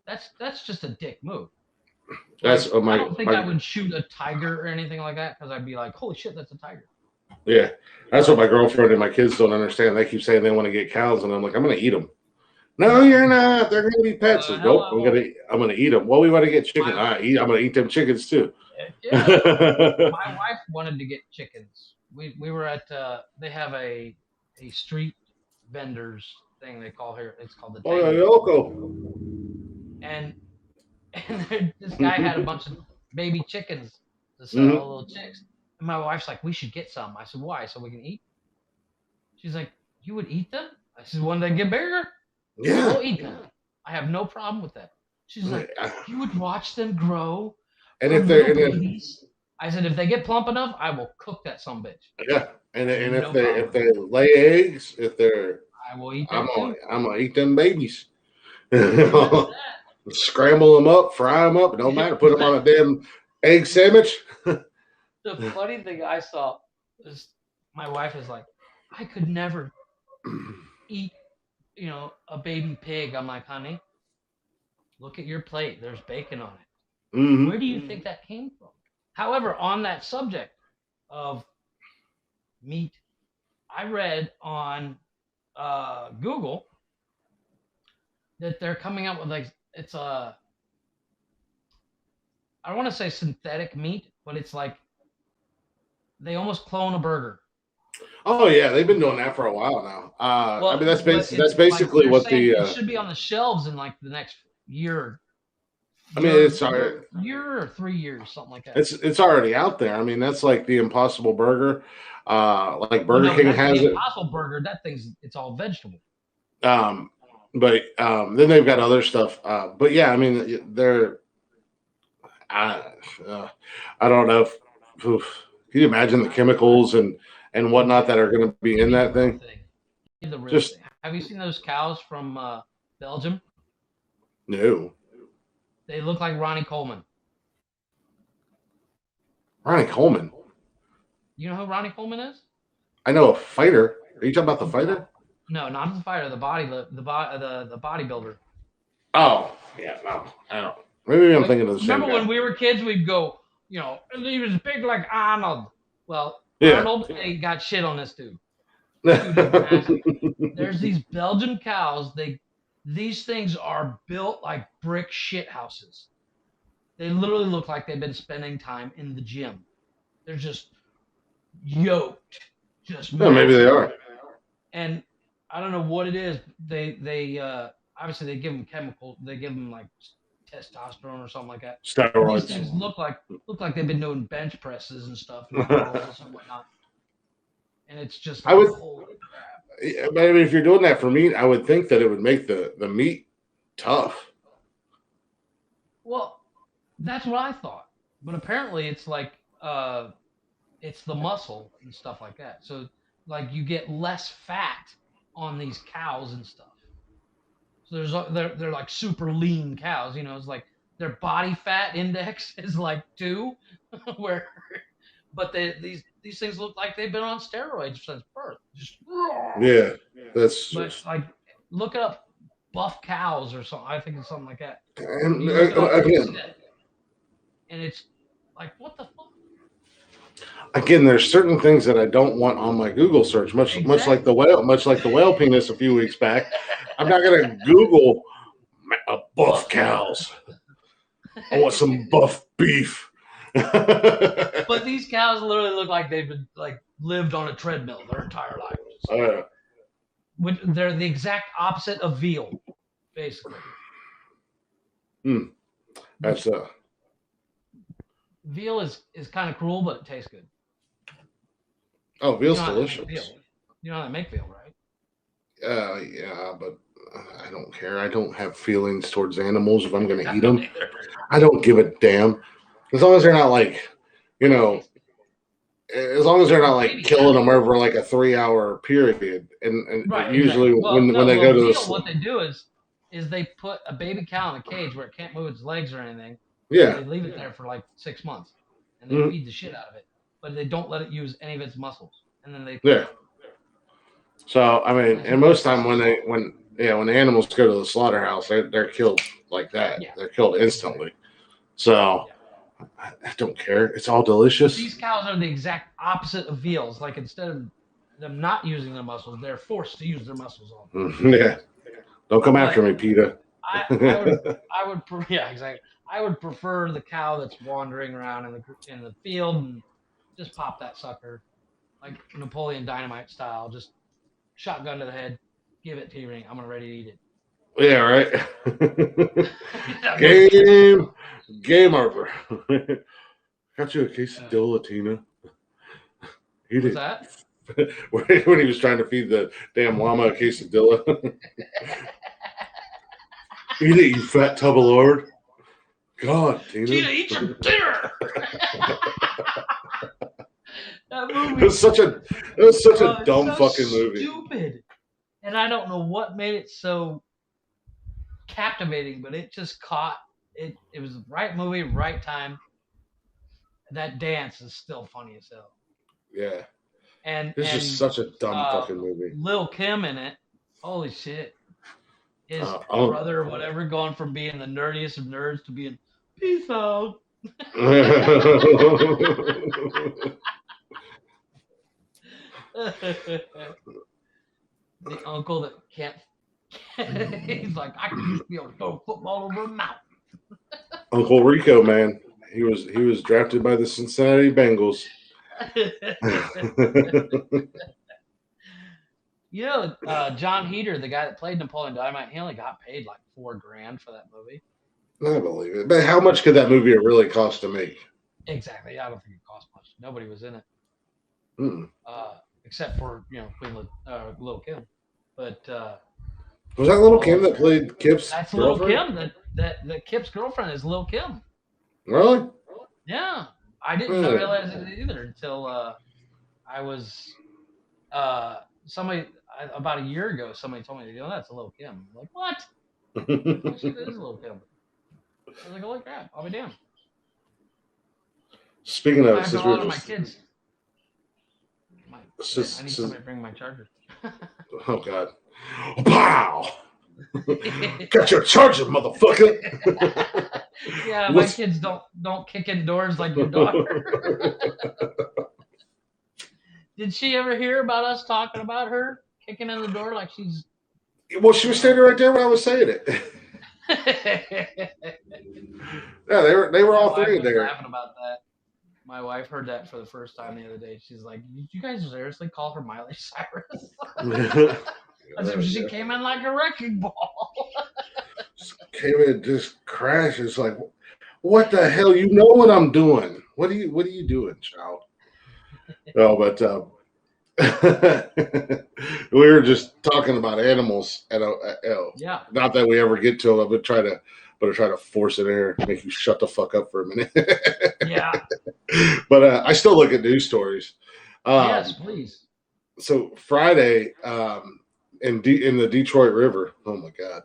That's just a dick move. That's Like I my don't think I my would shoot a tiger or anything like that because I'd be like, holy shit, that's a tiger. yeah. That's what But my girlfriend and my kids don't understand. They keep saying they want to get cows, and I'm like, I'm going to eat them. No, no, you're not. They're going to be pets. hell Nope. I won't. I'm gonna eat them. Well, we want to get chicken. My I'm going to eat them chickens too. yeah, my wife wanted to get chickens. We were at they have a street vendors thing they call here. It's called the Oh, yeah, Tango Tent, Yoko. and this guy had a bunch of baby chickens to sell, hmm little chicks. And my wife's like, we should get some. I said, why? So we can eat. She's like, you would eat them? I said, when they get bigger, Yeah. we'll eat them. I have no problem with that. She's like, you would watch them grow And from if they're little and if, babies. I said, if they get plump enough, I will cook that some bitch. yeah, and No problem if with they that. lay eggs, if they're I will eat that too. I'm gonna eat them babies. Amen to Scramble them up, fry them up. Don't matter. Put them on a that. damn egg sandwich. The funny thing I saw is my wife is like, I could never eat, a baby pig. I'm like, honey, look at your plate. There's bacon on it. Where hmm do you think that came from? However, on that subject of meat, I read on Google that they're coming out with like it's a I don't want to say synthetic meat, but it's like they almost clone a burger. Oh yeah, they've been doing that for a while now. I mean Well, but that's it's like basically they're what saying the it should be on the shelves in like the next year, I mean year, year or 3 years, something like that. it's already out there. I mean that's like the Impossible Burger. Like Well, Burger no, King that's the has it. Impossible Burger. That it's all vegetable. Um, but then they've got other stuff. But yeah, I mean they're I, uh, I don't know. Oof. Can you imagine the chemicals and whatnot that are going to be Give in me the that real thing? thing. Give me the real Just thing. Have you seen those cows from Belgium? no. They look like Ronnie Coleman. Ronnie Coleman. You know who Ronnie Coleman is? I know a fighter. Are you talking about the fighter? No, not the fighter. The bodybuilder. Oh yeah, no, I don't. Maybe I'm Like, thinking of the same remember guy. when we were kids, we'd go, he was big like Arnold. Well, Yeah, Arnold got shit on this dude. Dude, it's massive. There's these Belgian cows. These things are built like brick shit houses. They literally look like they've been spending time in the gym. They're just yoked, just Yeah, maybe they massive. are. And I don't know what it is. They obviously they give them chemical. They give them like testosterone or something like that. But these Steroids. things look like they've been doing bench presses and stuff and curls and whatnot. And it's just I like would, holy crap. I mean, if you're doing that for meat, I would think that it would make the meat tough. Well, that's what I thought. But apparently it's like it's the muscle and stuff like that. So like you get less fat on these cows and stuff. So they're like super lean cows. It's like their body fat index is like 2, where but these things look like they've been on steroids since birth. Just Yeah, that's but just. like look up buff cows or something. I think it's something like that. And You look it up and you see again, that, and it's like what the fuck? there's certain things that I don't want on my Google search. Much like Exactly. the whale penis a few weeks back. I'm not gonna Google buff Buff cows. I want some buff beef. But these cows literally look like they've been like lived on a treadmill their entire lives. They're the exact opposite of veal, basically. That's Veal is kind of cruel, but it tastes good. oh, You veal's know how they make delicious. veal. You know how they make veal, right? Yeah, but I don't care. I don't have feelings towards animals if I'm going to I eat don't them. either. I don't give a damn. As long as they're not like, you know, as long as they're not like Baby killing them cow. over like a 3 hour period. And Right, usually exactly. Well, when no, they go well, to veal. the, What they do is they put a baby cow in a cage where it can't move its legs or anything, and yeah, they leave it there for like 6 months, and they mhm, feed the shit out of it, but they don't let it use any of its muscles, and then they kill yeah. it. So I mean, That's and what most makes it time so soft. when the animals go to the slaughterhouse, they're killed like that. Yeah, They're killed exactly. instantly. So Yeah. I don't care. It's all But delicious. these cows are the exact opposite of veals. Like instead of them not using their muscles, they're forced to use their muscles all the time. Yeah. Don't come after But me, PETA. yeah, exactly. I would prefer the cow that's wandering around in the field and just pop that sucker like Napoleon Dynamite style, just shotgun to the head, give it to you, I'm ready to eat it. Yeah, right. No shit. Game over. Got you a Uh, quesadilla, Tina. Eat what's it. that? When he was trying to feed the damn llama a quesadilla. Eat it, you fat tub of lord. God, Tina. Tina, eat your dinner. That It movie, was such a it's dumb so fucking movie. stupid, and I don't know what made it so captivating, but it just caught it. It was the right movie, right time. That dance is still funny as hell, Yeah. and It's just such a dumb uh, fucking movie. Lil Kim in it. Holy shit! His Oh. brother or whatever going from being the nerdiest of nerds to being peace out. The uncle that can't. He's like, I used to be able to throw a football over a mountain. Uncle Rico, man. He was drafted by the Cincinnati Bengals. John Heater, the guy that played Napoleon Dynamite, he only got paid like $4,000 for that movie. I believe it. But how much could that movie really cost to make? Exactly. I don't think it cost much. Nobody was in it, Mm. except for Queen Lil Kim. But Was that little Kim that played Kip's that's Lil girlfriend? Kim. That Kip's girlfriend is Lil Kim. Really? Yeah, I didn't realize it either until I was somebody about a year ago. Somebody told me, that's a Lil Kim. I'm like, what? Oh, shit, it is a Lil Kim. I was like, holy crap! I'll be damned. Speaking I of, have to since we were order my just, kids. I need somebody to bring my charger. oh god, pow! Got your charger, motherfucker. Yeah, my kids don't kick in doors like your daughter. Did she ever hear about us talking about her kicking in the door like she's, Well, she was standing right there when I was saying it. Yeah, they were My all wife three was there. laughing about that. My wife heard that for the first time the other day. She's like, "Did you guys seriously call her Miley Cyrus?" As if she came in like a wrecking ball. Came in and just crashes like, what the hell? You know what I'm doing? What are you doing, child? No, but we were just talking about animals at Yeah. not that we ever get to them, but try to force it in there, make you shut the fuck up for a minute. Yeah. But I still look at news stories. Yes, Um, please. so Friday, in the Detroit River. Oh my God,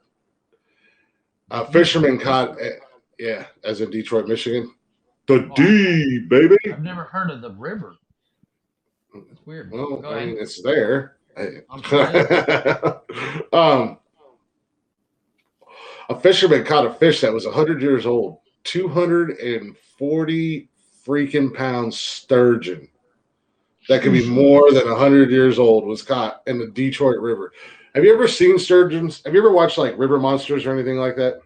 fishermen Detroit caught. River. Yeah, as in Detroit, Michigan. The Oh, D, baby. I've never heard of the river. That's weird. Well, Go I ahead. mean, it's there. I'm sure it is. um, a fisherman caught a fish that was 100 years old, 240 freaking pound sturgeon that could be more than 100 years old was caught in the Detroit River. Have you ever seen sturgeons? Have you ever watched like River Monsters or anything like that?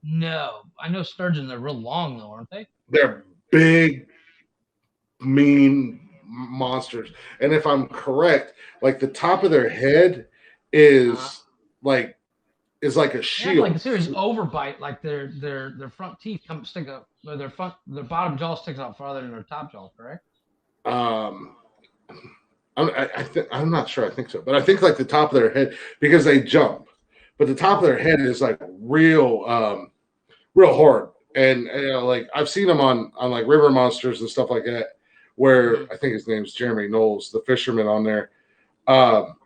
No, I know sturgeon. They're real long though, aren't they? They're big, mean monsters. And if I'm correct, like the top of their head Uh-huh. is like like a They have like a shield. serious overbite, like their front teeth come stick up, or their bottom jaw sticks out farther than their top jaw. Correct? Um, I'm not sure. I think so, but I think like the top of their head because they jump, but the top of their head is like real hard. And like I've seen them on like River Monsters and stuff like that, where Mm-hmm. I think his name's Jeremy Knowles, the fisherman on there, um,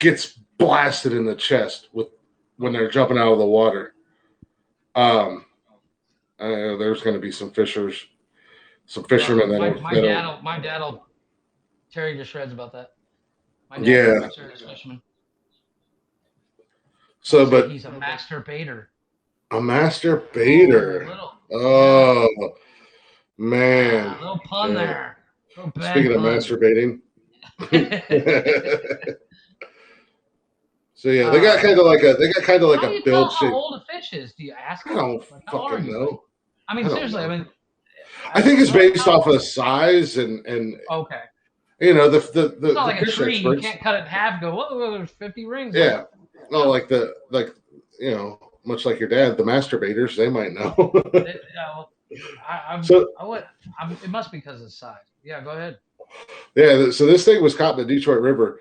gets blasted in the chest with when Oh they're God. jumping out of the water. Um, there's going to be some Well, fishermen my dad'll tear you to shreds about that. My dad's a yeah. quick service fisherman. I'll So, say but he's a master baiter. a master Oh, baiter. little, yeah, Oh man. little pun Yeah. there. Little bad Speaking of pun. masturbating. So yeah, they got kind of like How do a you tell build how shape. old a fish is? Do you ask I them? don't Like, how old are fucking you, buddy? know. I I mean, don't seriously. I know. mean, I think it's based how? off of size and Okay. the It's not like a fish tree. You experts. can't cut it in half. And go, whoa, there's 50 rings on it. Yeah. No, No. like much like your dad, the masturbators, they might know. Well, I'm. So I would. It must be because of size. Yeah. Go ahead. yeah, so this thing was caught in the Detroit River,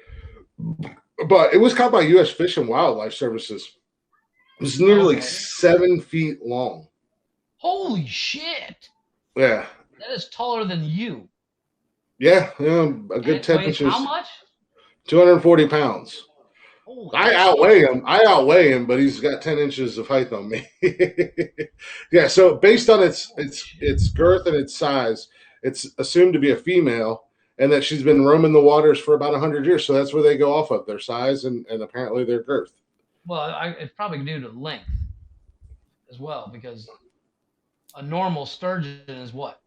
but it was caught by U.S. Fish and Wildlife Services. It was nearly Okay. 7 feet long. Holy shit! Yeah, That is taller than you. yeah, a And good it 10 weighs how inches, much? 240 pounds. Holy I fuck! outweigh him. I outweigh him, but he's got 10 inches of height on me. Yeah, so based on Holy shit! its girth and its size, it's assumed to be a female, and that she's been roaming the waters for about 100 years. So that's where they go off of their size and apparently their girth. Well, it's probably due to length as well, because a normal sturgeon is what,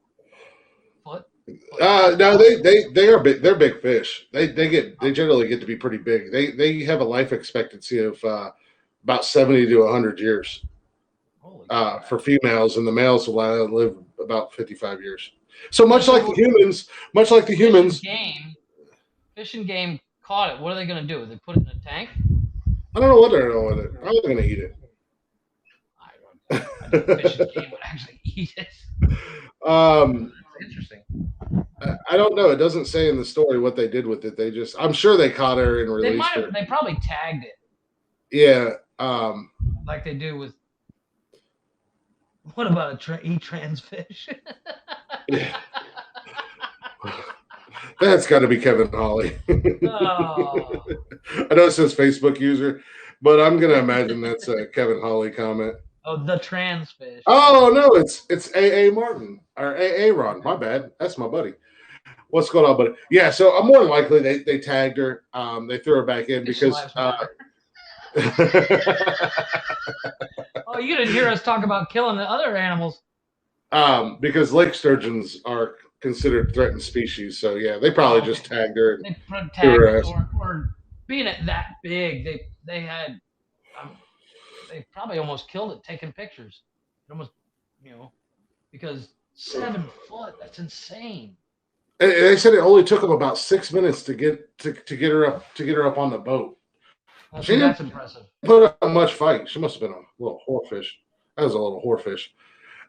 foot, foot and a half No, long. they are big. They're big fish. They generally get to be pretty big. They have a life expectancy of about 70 to 100 years Holy for crap! females, and the males will live about 55 years. So Yeah. So much like the fish and humans, game, fish and game caught it. What are they gonna do? They put it in a tank? I don't know what they're doing with it. Probably going to eat it. I didn't fish and game would actually eat it. um, That's interesting. I don't know. It doesn't say in the story what they did with it. I'm sure they caught her and They might released have. her. They probably tagged it Yeah. like they do with. What about trans fish? Yeah. That's got to be Kevin Holly. Oh. I know it says Facebook user, but I'm going to imagine that's a Kevin Holly comment. Oh, the trans fish. Oh no, it's A. Martin or A. Ron. My bad. That's my buddy. What's going on, buddy? Yeah, so more than likely they tagged her. They threw her back in Fish because lives matter. You didn't hear us talk about killing the other animals. because lake sturgeons are considered threatened species. So yeah, they probably Oh, just okay. tagged her and They threw tagged her it, ass. or being it that big, they had um, they probably almost killed it taking pictures. It almost, you know, because 7 foot, that's insane. And they said it only took them about 6 minutes to get her up on the boat. Well, She see, didn't that's impressive. put up much fight. She must have been a little whorefish. That was a little whorefish.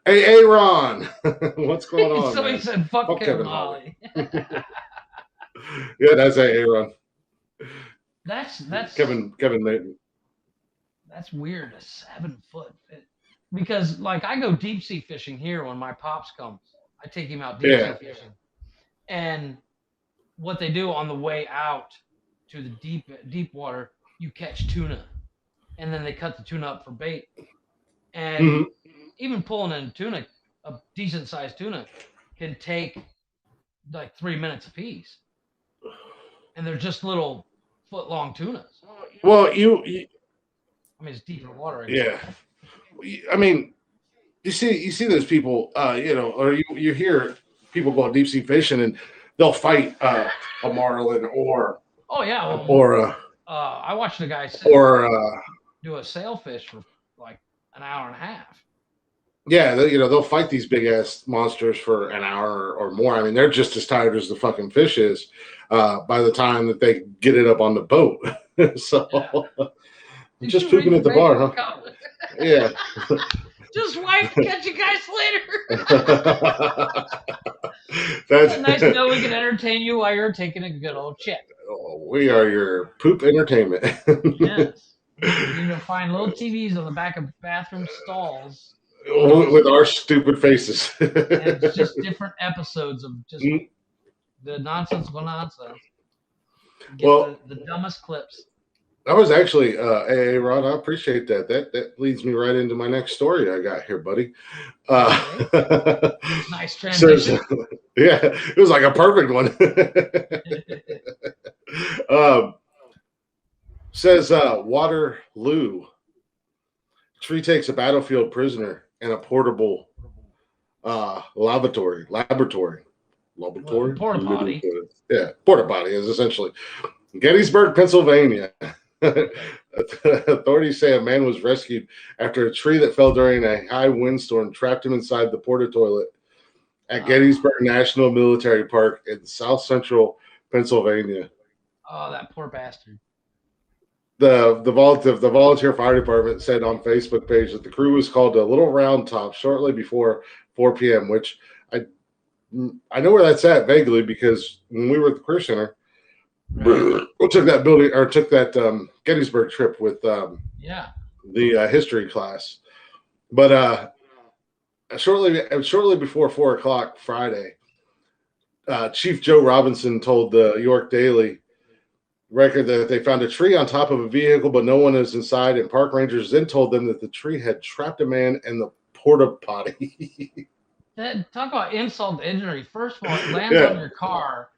Hey, Aaron, what's going on, So he man? said, "Fuck Fuck Kevin Kevin Holly. Holly." Yeah, that's Aaron. that's that's Kevin Newton. that's weird. A 7 foot fit. Because like I go deep sea fishing here when my pops comes. I take him out deep sea Yeah. fishing, and what they do on the way out to the deep water, you catch tuna, and then they cut the tuna up for bait. And Hmm. even pulling in tuna, a decent sized tuna, can take like 3 minutes a piece, and they're just little foot long tunas. Well, I mean, it's deeper water, I guess. yeah. I mean, you see those people, or you hear people go deep sea fishing and they'll fight a marlin Oh yeah, well, or I watched a guy or do a sailfish for like an hour and a half. yeah, they'll fight these big ass monsters for an hour or more. I mean, they're just as tired as the fucking fish is by the time that they get it up on the boat. Yeah. So Did just you read pooping the at the bait bar, in the huh? cup? Yeah. Just wipe. Catch you guys later. That's Nice to know we can entertain you while you're taking a good old shit. we are your poop entertainment. Yes. You'll find little TVs on the back of bathroom stalls. With our stupid faces. And it's just different episodes of just the nonsensical nonsense. Get Well, the dumbest clips. I was actually, hey, Rod, I appreciate that. That leads me right into my next story I got here, buddy. Nice Says, transition. yeah, it was like a perfect one. um, says Waterloo tree takes a battlefield prisoner and a portable laboratory. Porta potty. Yeah, porta potty is essentially Gettysburg, Pennsylvania. Authorities say a man was rescued after a tree that fell during a high windstorm trapped him inside the porta toilet at Gettysburg National Military Park in south central Pennsylvania. Oh, that poor bastard. The volunteer fire department said on Facebook page that the crew was called to Little Round Top shortly before 4 p.m., which I know where that's at vaguely because when we were at the Career Center, we took that Gettysburg trip with the history class. But shortly before 4 o'clock Friday, Chief Joe Robinson told the York Daily Record that they found a tree on top of a vehicle, but no one is inside. And park rangers then told them that the tree had trapped a man in the porta potty. Talk about insult to injury. First of all, it lands on your car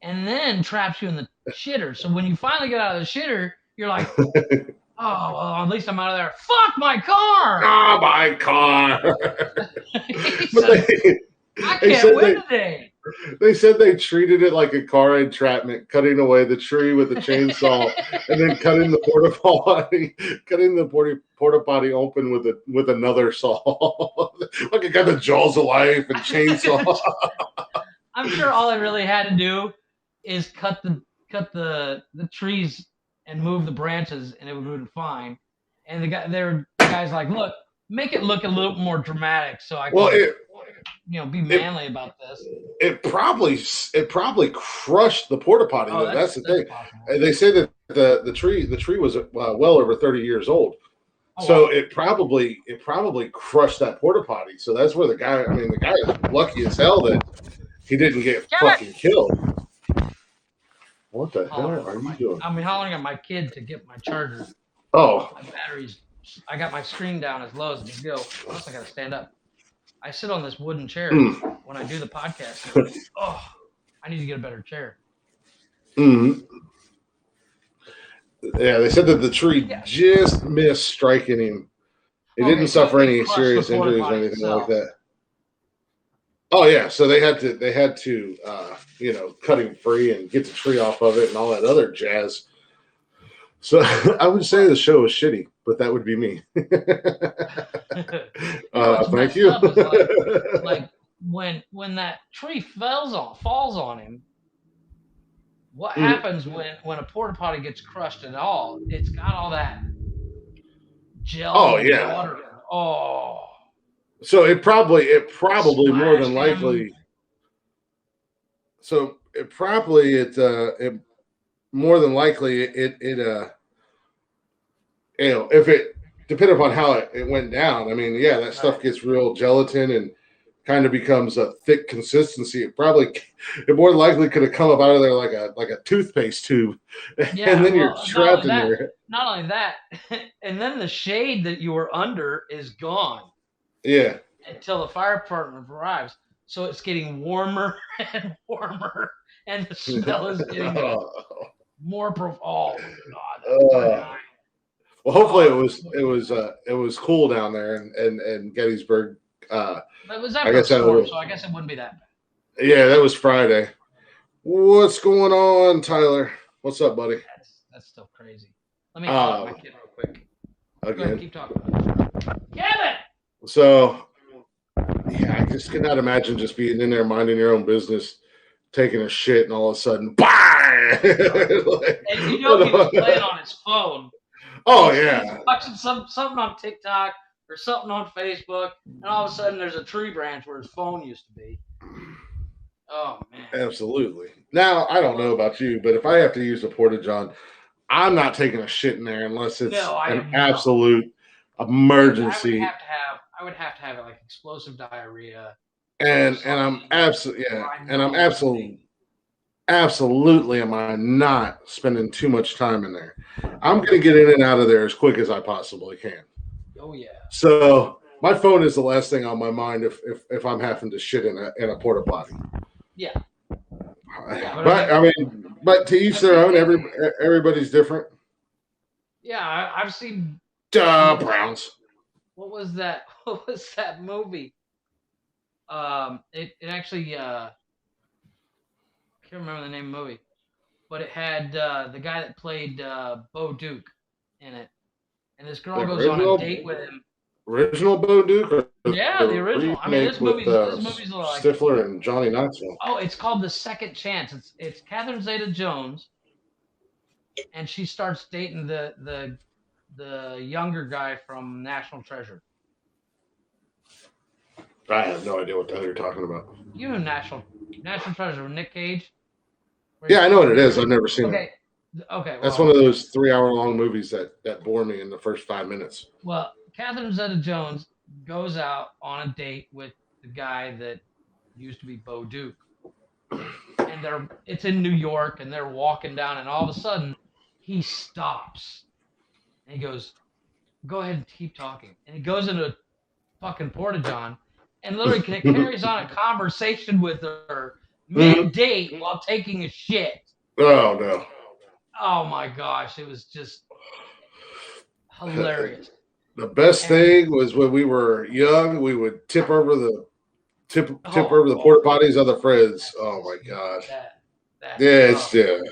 and then traps you in the shitter. So when you finally get out of the shitter, you're like, oh, well, at least I'm out of there. Fuck my car! Oh, my car! I can't win today. They said they treated it like a car entrapment, cutting away the tree with a chainsaw and then cutting the porta potty open with another saw. Like it got the jaws of life and chainsaw. I'm sure all I really had to do is cut the trees and move the branches, and it would have been fine. And the guy's like, look, make it look a little more dramatic, so I can be manly about this. It probably crushed the porta potty. Oh, that's the thing. Possible. They say that the tree was well over 30 years old. So wow. it probably crushed that porta potty. So that's where the guy is lucky as hell that he didn't get fucking killed. What the hell are you doing? I'm hollering at my kid to get my charger. Oh, my batteries. I got my screen down as low as it can go. Plus, I got to stand up. I sit on this wooden chair when I do the podcast. I need to get a better chair. Mm-hmm. Yeah, they said that the tree just missed striking him. He didn't suffer any serious injuries or anything like that. Oh yeah, so they had to cut him free and get the tree off of it and all that other jazz. So I would say the show was shitty, but that would be me. You know what's Thank messed you. up is like when that tree falls on him. What Mm. happens when a porta potty gets crushed at all? It's got all that Oh gel yeah. water. Oh, So it probably more than splashed him. likely. So it more than likely if it depending upon how it went down. I mean, yeah, that Right. stuff gets real gelatin and kind of becomes a thick consistency. It more likely could have come up out of there like a toothpaste tube, and Yeah. then you're Well, trapped in there. not only that, and then the shade that you were under is gone Yeah. until the fire department arrives. So it's getting warmer and warmer, and the smell is getting Oh, more Oh God, that poor uh, guy. well, hopefully Oh, it was cool down there and Gettysburg. but it was I after a guess that storm, was so I guess it wouldn't be that bad. yeah, that was Friday. What's going on, Tyler? What's up, buddy? That's still crazy. Let me unlock my Um, kid real quick. Go ahead, again. keep talking. Kevin! So yeah, I just cannot imagine just being in there minding your own business, taking a shit, and all of a sudden, bang! Like, And you know what he was the- playing on his phone. oh He's yeah, watching something on TikTok or something on Facebook, and all of a sudden there's a tree branch where his phone used to be. Oh man. absolutely. Now I don't know about you, but if I have to use a porta john, I'm not taking a shit in there unless it's No, I an am no. absolute emergency. I would have to have like explosive diarrhea or And I'm something absolutely where yeah, I and I'm know it's absolutely am I not spending too much time in there. I'm gonna get in and out of there as quick as I possibly can. oh yeah. So my phone is the last thing on my mind if I'm having to shit in a porta potty. Yeah. Yeah, But I mean, but to each I've their seen own. Everybody's different. I've seen Duh, movies. Browns. What was that? What was that movie? It actually I can't remember the name of the movie, but it had the guy that played Bo Duke in it, and this The girl goes on a date original with him. original Bo Duke or Yeah, the the original. I mean, remake with this movie's like Stifler and Johnny Knoxville. oh, it's called The Second Chance. It's Catherine Zeta-Jones, and she starts dating the younger guy from National Treasure. I have no idea what the hell you're talking about. You know National Treasure with Nick Cage, where Yeah, he's I know what it floating is. around. I've never seen it. Okay, okay. That's one of those 3 hour long movies that bore me in the first 5 minutes. Well, Catherine Zeta-Jones goes out on a date with the guy that used to be Bo Duke, and it's in New York, and they're walking down, and all of a sudden he stops, and he goes, "Go ahead and keep talking," and he goes into a fucking porta john, and literally carries on a conversation with her Mhm. mid date while taking a shit. Oh no. Oh my gosh, it was just hilarious. The best And thing was when we were young, we would tip oh, over the porta potties other friends. Oh my gosh. that that Yeah, oh.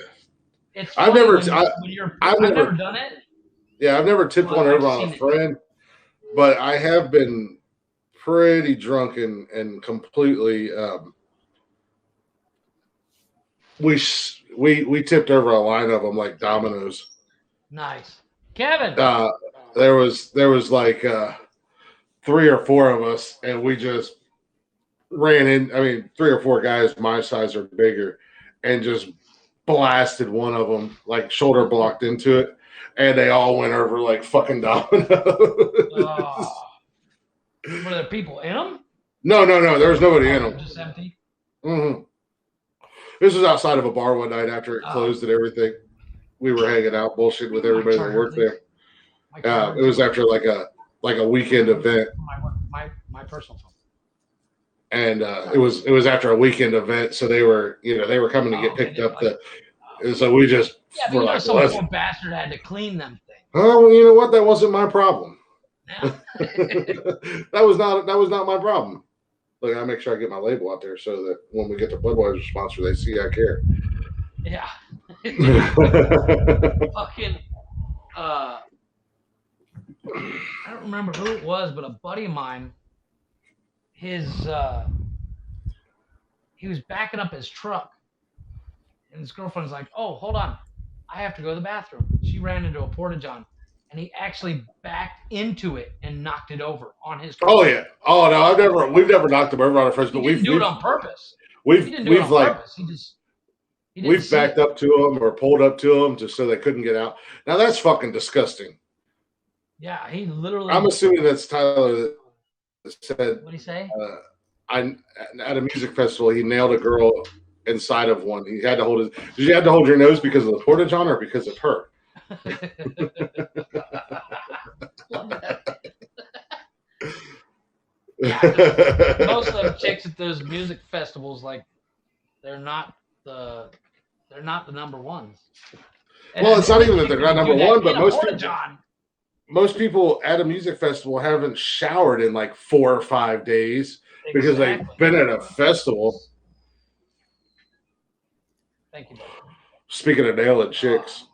It's I've funny never when you're. I've I've never never done it, yeah, I've never tipped but one I've over on seen a it. friend, but I have been pretty drunk and completely we tipped over a line of them like dominoes. Nice, Kevin. Uh, there was like 3 or 4 of us, and we just ran in. I mean, 3 or 4 guys my size or bigger, and just blasted one of them like shoulder blocked into it, and they all went over like fucking dominoes. Oh, were there people in them? No. There was nobody in Oh, them. just empty. Mm-hmm. This was outside of a bar one night after it closed and everything. We were hanging out, bullshit with everybody that worked there. It was after like a weekend event, My personal phone. and it was after a weekend event, so they were they were coming to get picked up. And so we just were like, some poor bastard had to clean them things. oh, well, you know what? That wasn't my problem. Yeah. that was not my problem. Like, I make sure I get my label out there so that when we get the Budweiser sponsor, they see I care. Yeah. Fucking I don't remember who it was, but a buddy of mine, his he was backing up his truck, and his girlfriend's like, "Oh, hold on, I have to go to the bathroom." She ran into a porta john, and he actually backed into it and knocked it over on his truck. Oh yeah. Oh no, we've never knocked them over on our friends, He but didn't do it on purpose. He didn't do it we've on like purpose. He didn't we've see backed it. up to them or pulled up to them just so they couldn't get out. Now that's fucking disgusting. Yeah, he literally. I'm assuming that's Tyler that said. What'd he say? I at a music festival, he nailed a girl inside of one. He had to hold his. Did you have to hold your nose because of the porta john or because of her? Love that. Yeah, most of them chicks at those music festivals, like, they're not the number ones. And Well, it's not even that chick they're not can do number that one, in but a porta-john. most people at a music festival haven't showered in like 4 or 5 days because they've Exactly. been at a festival. Thank you, buddy. Speaking of nailing chicks,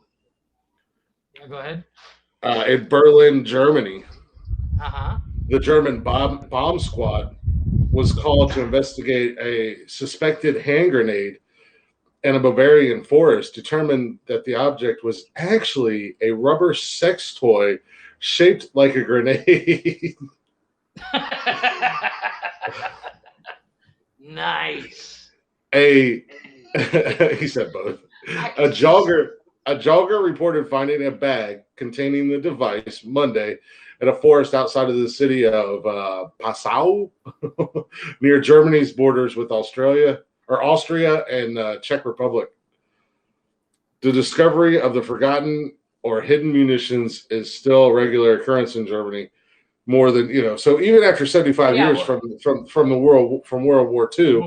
Yeah, go ahead. In Berlin, Germany, Uh-huh. the German bomb squad was called to investigate a suspected hand grenade in a Bavarian forest, determined that the object was actually a rubber sex toy shaped like a grenade. Nice. He said both. A jogger reported finding a bag containing the device Monday at a forest outside of the city of Passau, near Germany's borders with Austria and Czech Republic. The discovery of the forgotten or hidden munitions is still a regular occurrence in Germany. More than so, even after 75 years from World War II,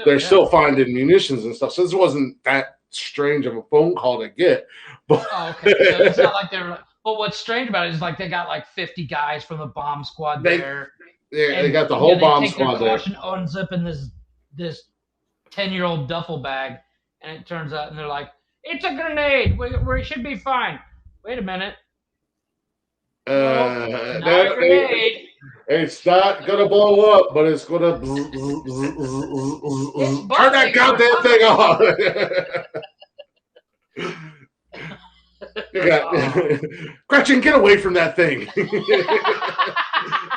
they're still finding munitions and stuff. So this wasn't that strange of a phone call to get. But okay, so it's not like they're. But what's strange about it is like they got like 50 guys from the bomb squad there. They got the whole bomb squad there. They take their caution unzipping this 10-year-old duffel bag, and it turns out, and they're like, "It's a grenade. We should be fine." Wait a minute. Not a grenade. It's not gonna blow up, but it's gonna turn that goddamn thing off. Gretchen, get away from that thing.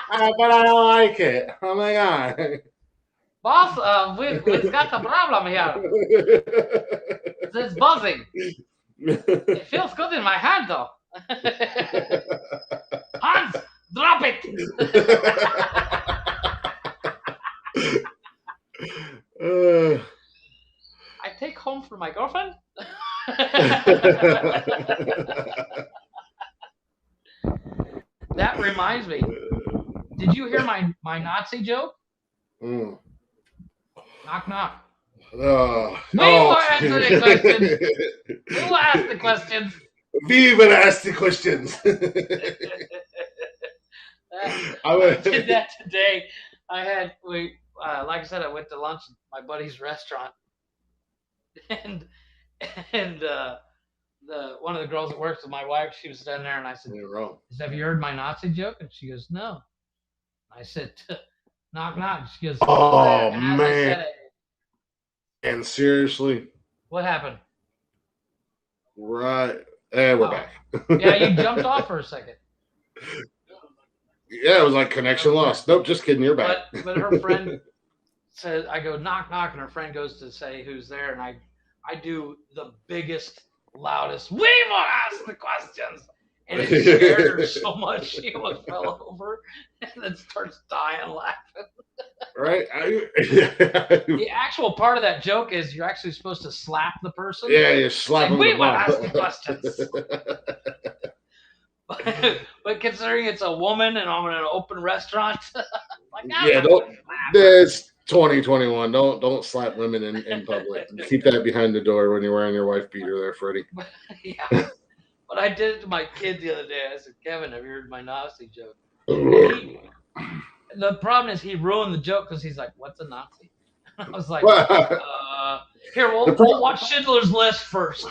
But I don't like it. Oh my god. Boss, we've got a problem here. It's buzzing. It feels good in my hand, though. Hans, drop it. I take home for my girlfriend. That reminds me. Did you hear my Nazi joke? Mm. Knock knock. We will answer the questions. We will ask the questions. We will ask the questions. I did that today. Like I said, I went to lunch at my buddy's restaurant, and the one of the girls that works with my wife, she was standing there, and I said, "You're wrong. Have you heard my Nazi joke?" And she goes, "No." I said, "Knock knock." She goes, "Oh man." And seriously, what happened? Right, and we're back. Yeah, you jumped off for a second. Yeah, it was like connection lost. Nope, just kidding. You're back. But her friend says, I go knock knock, and her friend goes to say who's there, and I do the biggest, loudest. We will ask the questions, and it scared her so much she almost fell over, and then starts dying laughing. Right. The actual part of that joke is you're actually supposed to slap the person. Yeah, you slap them. We will ask the questions. But considering it's a woman and I'm in an open restaurant, like, it's 2021. Don't slap women in public. Keep that behind the door when you're wearing your wife beater there, Freddie. Yeah. But I did it to my kid the other day. I said, Kevin, have you heard my Nazi joke? the problem is he ruined the joke because he's like, "What's a Nazi?" I was like, the "Here, we'll watch Schindler's List first."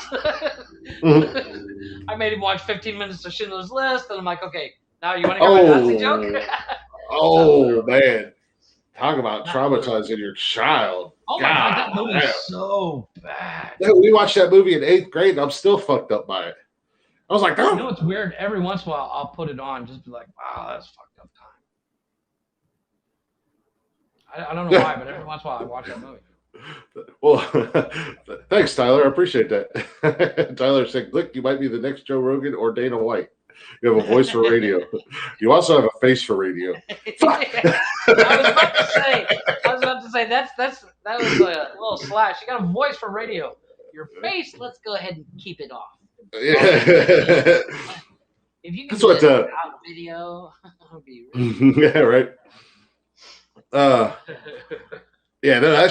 I made him watch 15 minutes of Schindler's List, and I'm like, "Okay, now you want to hear my Nazi joke?" Oh man, talk about traumatizing your child. Oh my god, that movie is so bad. We watched that movie in 8th grade, and I'm still fucked up by it. I was like, "Oh." You know what's weird? Every once in a while, I'll put it on, just be like, "Wow, that's fucked up time." I don't know why, but every once in a while, I watch that movie. Well, thanks, Tyler. I appreciate that. Tyler said, "Look, you might be the next Joe Rogan or Dana White. You have a voice for radio. You also have a face for radio." I was about to say that was a little slash. You got a voice for radio. Your face, let's go ahead and keep it off. Yeah. If you can get it out video, it'll be really yeah, right. Yeah, no,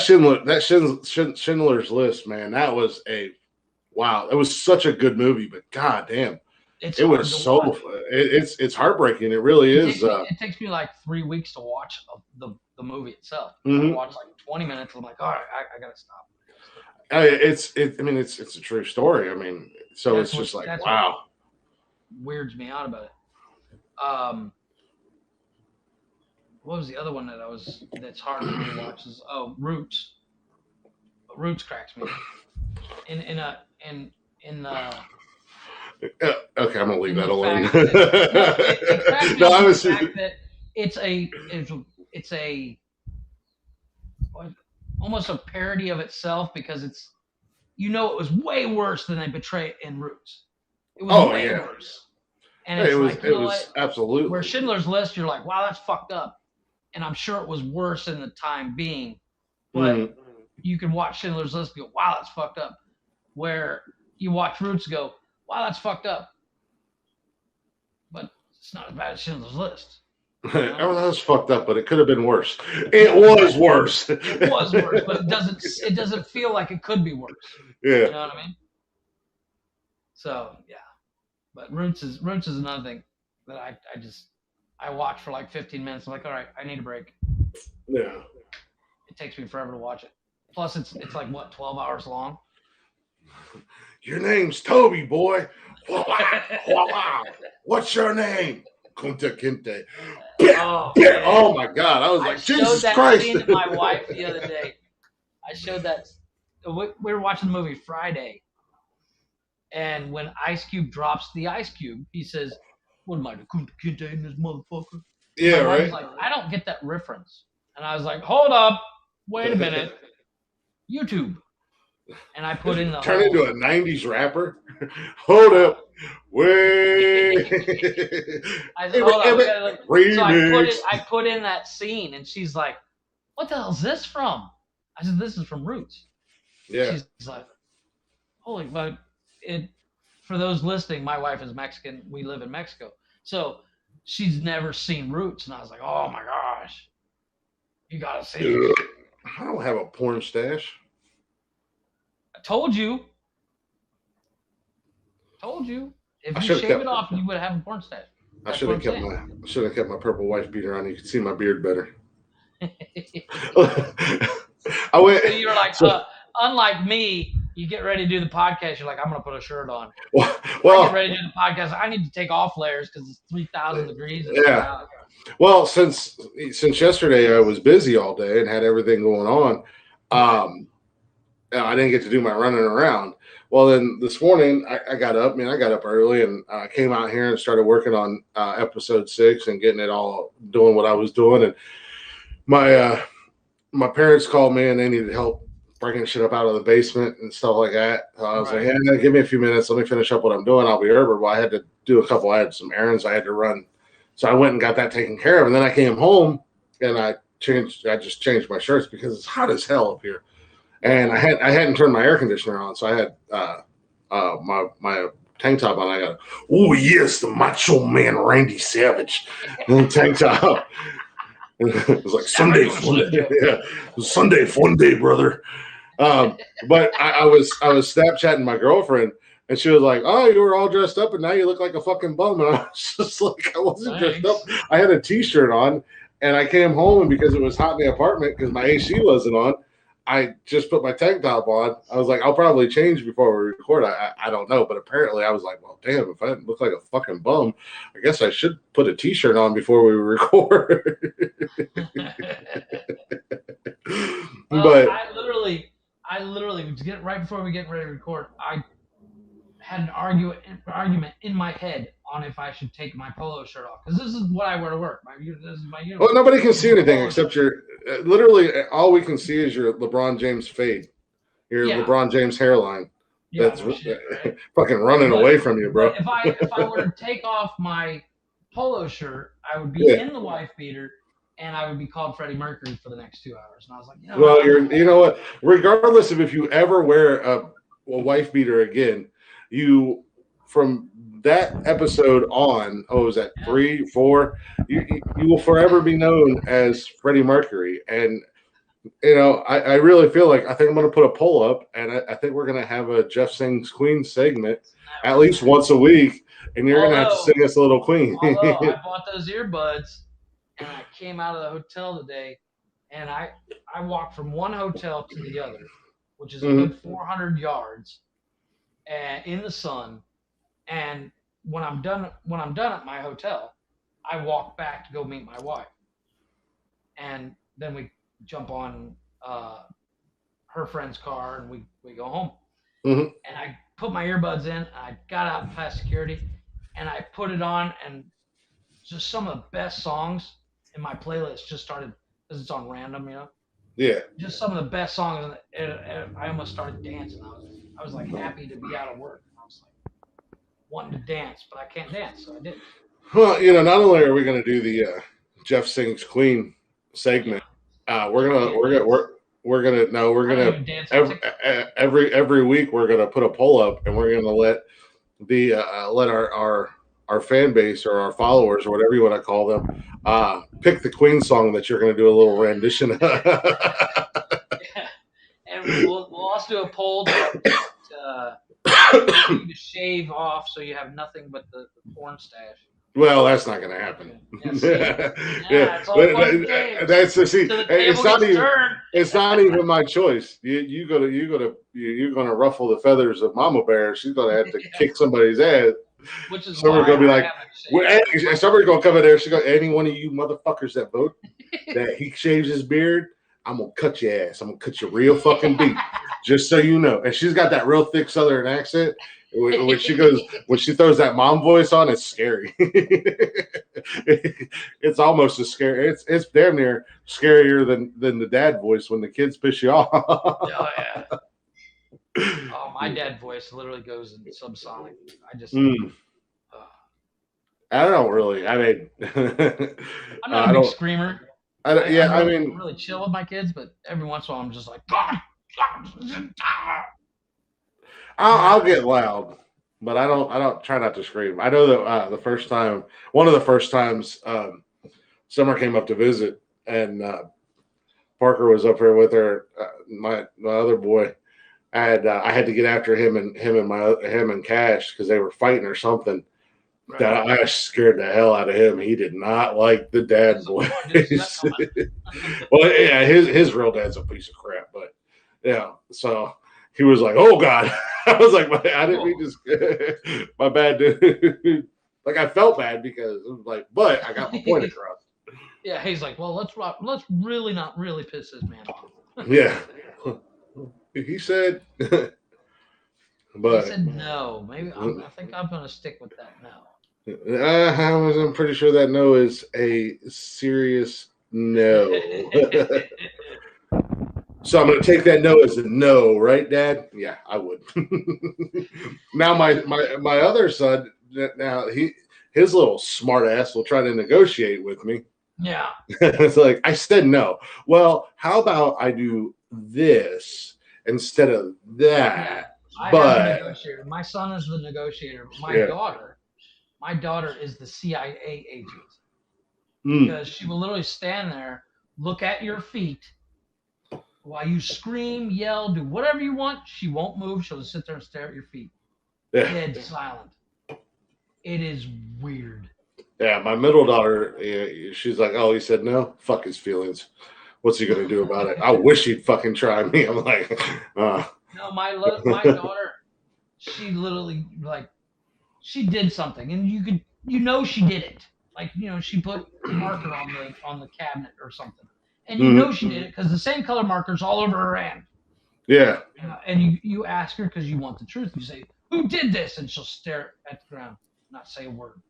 Schindler's List, man, that was wow. It was such a good movie, but goddamn, it was so it's heartbreaking. It really is. It takes me like 3 weeks to watch the movie itself. I watch like 20 minutes. I'm like, all right, I gotta stop. It's a true story. I mean, so it's just like, wow. Weirds me out about it. What was the other one that's hard for me to watch? Roots. Roots cracks me. Okay, I'm gonna leave that alone. It cracks me up the fact that it's a almost a parody of itself, because it was way worse than they portray in Roots. It was way worse. And it was absolutely. Where Schindler's List, you're like, wow, that's fucked up. And I'm sure it was worse in the time being. But you can watch Schindler's List and go, wow, that's fucked up. Where you watch Roots and go, wow, that's fucked up. But it's not as bad as Schindler's List. Oh, that was fucked up, but it could have been worse. It was worse. It was worse, but it doesn't feel like it could be worse. Yeah. You know what I mean? So yeah. But Roots is another thing that I watch for like 15 minutes. I'm like, all right, I need a break. Yeah. It takes me forever to watch it. Plus, it's like what, 12 hours long. Your name's Toby, boy. What's your name? Kunta Kinte. Oh my God! I was like, Jesus Christ! I showed that scene to my wife the other day. I showed that. We were watching the movie Friday, and when Ice Cube drops the ice cube, he says, "What am I, the Kunta Kinte in this motherfucker?" Yeah, right. I was like, I don't get that reference, and I was like, hold up, wait a minute, YouTube. And I put in the turn into a 90s rapper. Hold up. Wait. I said, hold up. So I put in that scene, and she's like, what the hell is this from? I said, this is from Roots. Yeah. She's like, holy, but for those listening, my wife is Mexican. We live in Mexico. So she's never seen Roots. And I was like, oh my gosh. You got to see it. I don't have a porn stash. Told you. If you shave it off, you would have a porn stash. I should have kept my purple wife beater on. You could see my beard better. I went. So you're like, unlike me, you get ready to do the podcast. You're like, I'm gonna put a shirt on. Well, I get ready to do the podcast. I need to take off layers because it's 3,000 degrees. Yeah. Well, since yesterday I was busy all day and had everything going on. I didn't get to do my running around. Well, then this morning I got up. I got up early and came out here and started working on episode 6 and getting it all, doing what I was doing. And my parents called me and they needed help breaking shit up out of the basement and stuff like that. So I was like, hey, give me a few minutes. Let me finish up what I'm doing. I'll be over. Well, I had to do I had some errands I had to run. So I went and got that taken care of. And then I came home and I just changed my shirts because it's hot as hell up here. And I hadn't turned my air conditioner on, so I had my tank top on. I got, oh yes, the Macho Man Randy Savage tank top. It was like Sunday fun day. Yeah, it was Sunday fun day, brother. But I was Snapchatting my girlfriend, and she was like, "Oh, you were all dressed up, and now you look like a fucking bum." And I was just like, I wasn't dressed up. I had a T-shirt on. And I came home, and because it was hot in the apartment, because my AC wasn't on, I just put my tank top on. I was like, I'll probably change before we record. I don't know, but apparently I was like, well, damn, if I didn't look like a fucking bum, I guess I should put a t-shirt on before we record. Well, But I literally was getting right before we get ready to record. I had an argument in my head on if I should take my polo shirt off because this is what I wear to work. This is my well, uniform. nobody can It's see a anything polo except shirt. your literally all we can see is your LeBron James fade, your Yeah, LeBron James hairline. yeah, That's no shit, right? fucking running away from you, But bro. if I were to take off my polo shirt, I would be Yeah. in the wife beater, and I would be called Freddie Mercury for the next 2 hours. And I was like, Well, I'm you know what? Regardless of if you ever wear a wife beater again, you from that episode on, oh, was that yeah, 3, 4? You will forever be known as Freddie Mercury, and I really feel like I think I'm going to put a poll up, and I think we're going to have a Jeff Sings Queen segment at never least gonna once a week, and you're going to have to Although, sing us a little Queen. although I bought those earbuds, and I came out of the hotel today, and I walked from one hotel to the other, which is a Mhm. good 400 yards, and in the sun. And when I'm done at my hotel, I walk back to go meet my wife, and then we jump on her friend's car and we go home. Mhm. And I put my earbuds in. And I got out past security, and I put it on, and just some of the best songs in my playlist just started because it's on random. Yeah. Just some of the best songs, and I almost started dancing. I was like happy to be out of work. And I was like wanting to dance, but I can't dance, so I didn't. Well, not only are we going to do the Jeff Sings Queen Yeah, segment, I can't dance. we're gonna no, we're I don't gonna even dance on every TikTok. every week we're gonna put a poll up, and we're gonna let our fan base or our followers or whatever you want to call them pick the Queen song that you're gonna do a little rendition of. Yeah, and we'll also do a poll to get you to shave off so you have nothing but the porn stash. Well, that's not going to happen. Yeah, see, Yeah, yeah, it's all fun and games that's the see. till the It's table not gets even. turned. It's not even my choice. You're gonna ruffle the feathers of Mama Bear. She's gonna have to Yeah, kick somebody's ass. which is Somebody's why gonna be I like, haven't well, shaved. somebody's gonna come in there. She's gonna any one of you motherfuckers that vote that he shaves his beard. I'm gonna cut your ass. I'm gonna cut you real fucking deep, just so you know. And she's got that real thick Southern accent. When she throws that mom voice on, it's scary. It's almost as scary. It's damn near scarier than the dad voice when the kids piss you off. Oh yeah. Oh, my dad voice literally goes in subsonic. I just, Mm, uh, I don't really. I mean, I'm not a I big don't. screamer. I don't. Yeah. I I'm mean, really chill with my kids, but every once in a while I'm just like, God, I'll get loud, but I don't try not to scream. I know that one of the first times, Summer came up to visit, and Parker was up here with her. My other boy. I had to get after him and Cash because they were fighting or something. right. That I scared the hell out of him. He did not like the dad voice. I didn't see that coming. Well, yeah, his real dad's a piece of crap, but yeah. So he was like, "Oh God," I was like, "I didn't mean to." My bad, dude. Like I felt bad because it was like, but I got my point across. Yeah, he's like, well, let's really not really piss this man off. Yeah, he said, He but said no. Maybe I think I'm gonna stick with that no. I'm pretty sure that no is a serious no. So I'm going to take that no as a no, right, Dad? Yeah, I would. Now my other son, now his little smart ass will try to negotiate with me. Yeah. It's like I said no. Well, how about I do this instead of Yeah. that? I have a But negotiator. My son is the negotiator. But yeah, my daughter is the CIA agent mm, because she will literally stand there, look at your feet while you scream, yell, do whatever you want. She won't move. She'll just sit there and stare at your feet, yeah. dead silent. It is weird. Yeah, my middle daughter, she's like, "Oh, he said no. Fuck his feelings. What's he gonna do about it? I wish he'd fucking try me." I'm like, No, my daughter, she literally like she did something, and she did it. Like she put marker on the cabinet or something, and she did it because the same color markers all over her hand. yeah, And you ask her because you want the truth. You say, "Who did this?" And she'll stare at the ground, not say a word.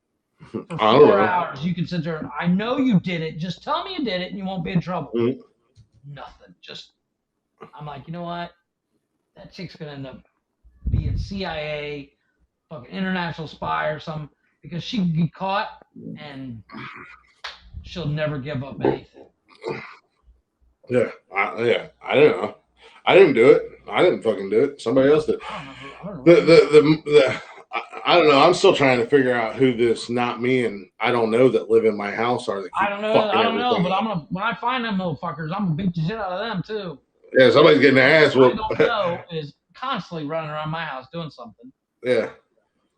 For I don't 4 hours, you can sit there and I know you did it. Just tell me you did it, and you won't be in trouble. know. Nothing. Just I'm like, you know what? That chick's gonna end up being CIA, fucking international spy or something, because she can get caught and she'll never give up anything. Yeah, I don't know. I didn't do it. I didn't fucking do it. Somebody else did. I don't know. I don't know. The I don't know. I'm still trying to figure out who this not me and I don't know that live in my house are that I keep don't know. fucking I don't know. everything But up. I'm gonna when I find them motherfuckers, I'm gonna beat the shit out of them too. Yeah, somebody's getting their ass I whooped. don't know is constantly running around my house doing something, Yeah,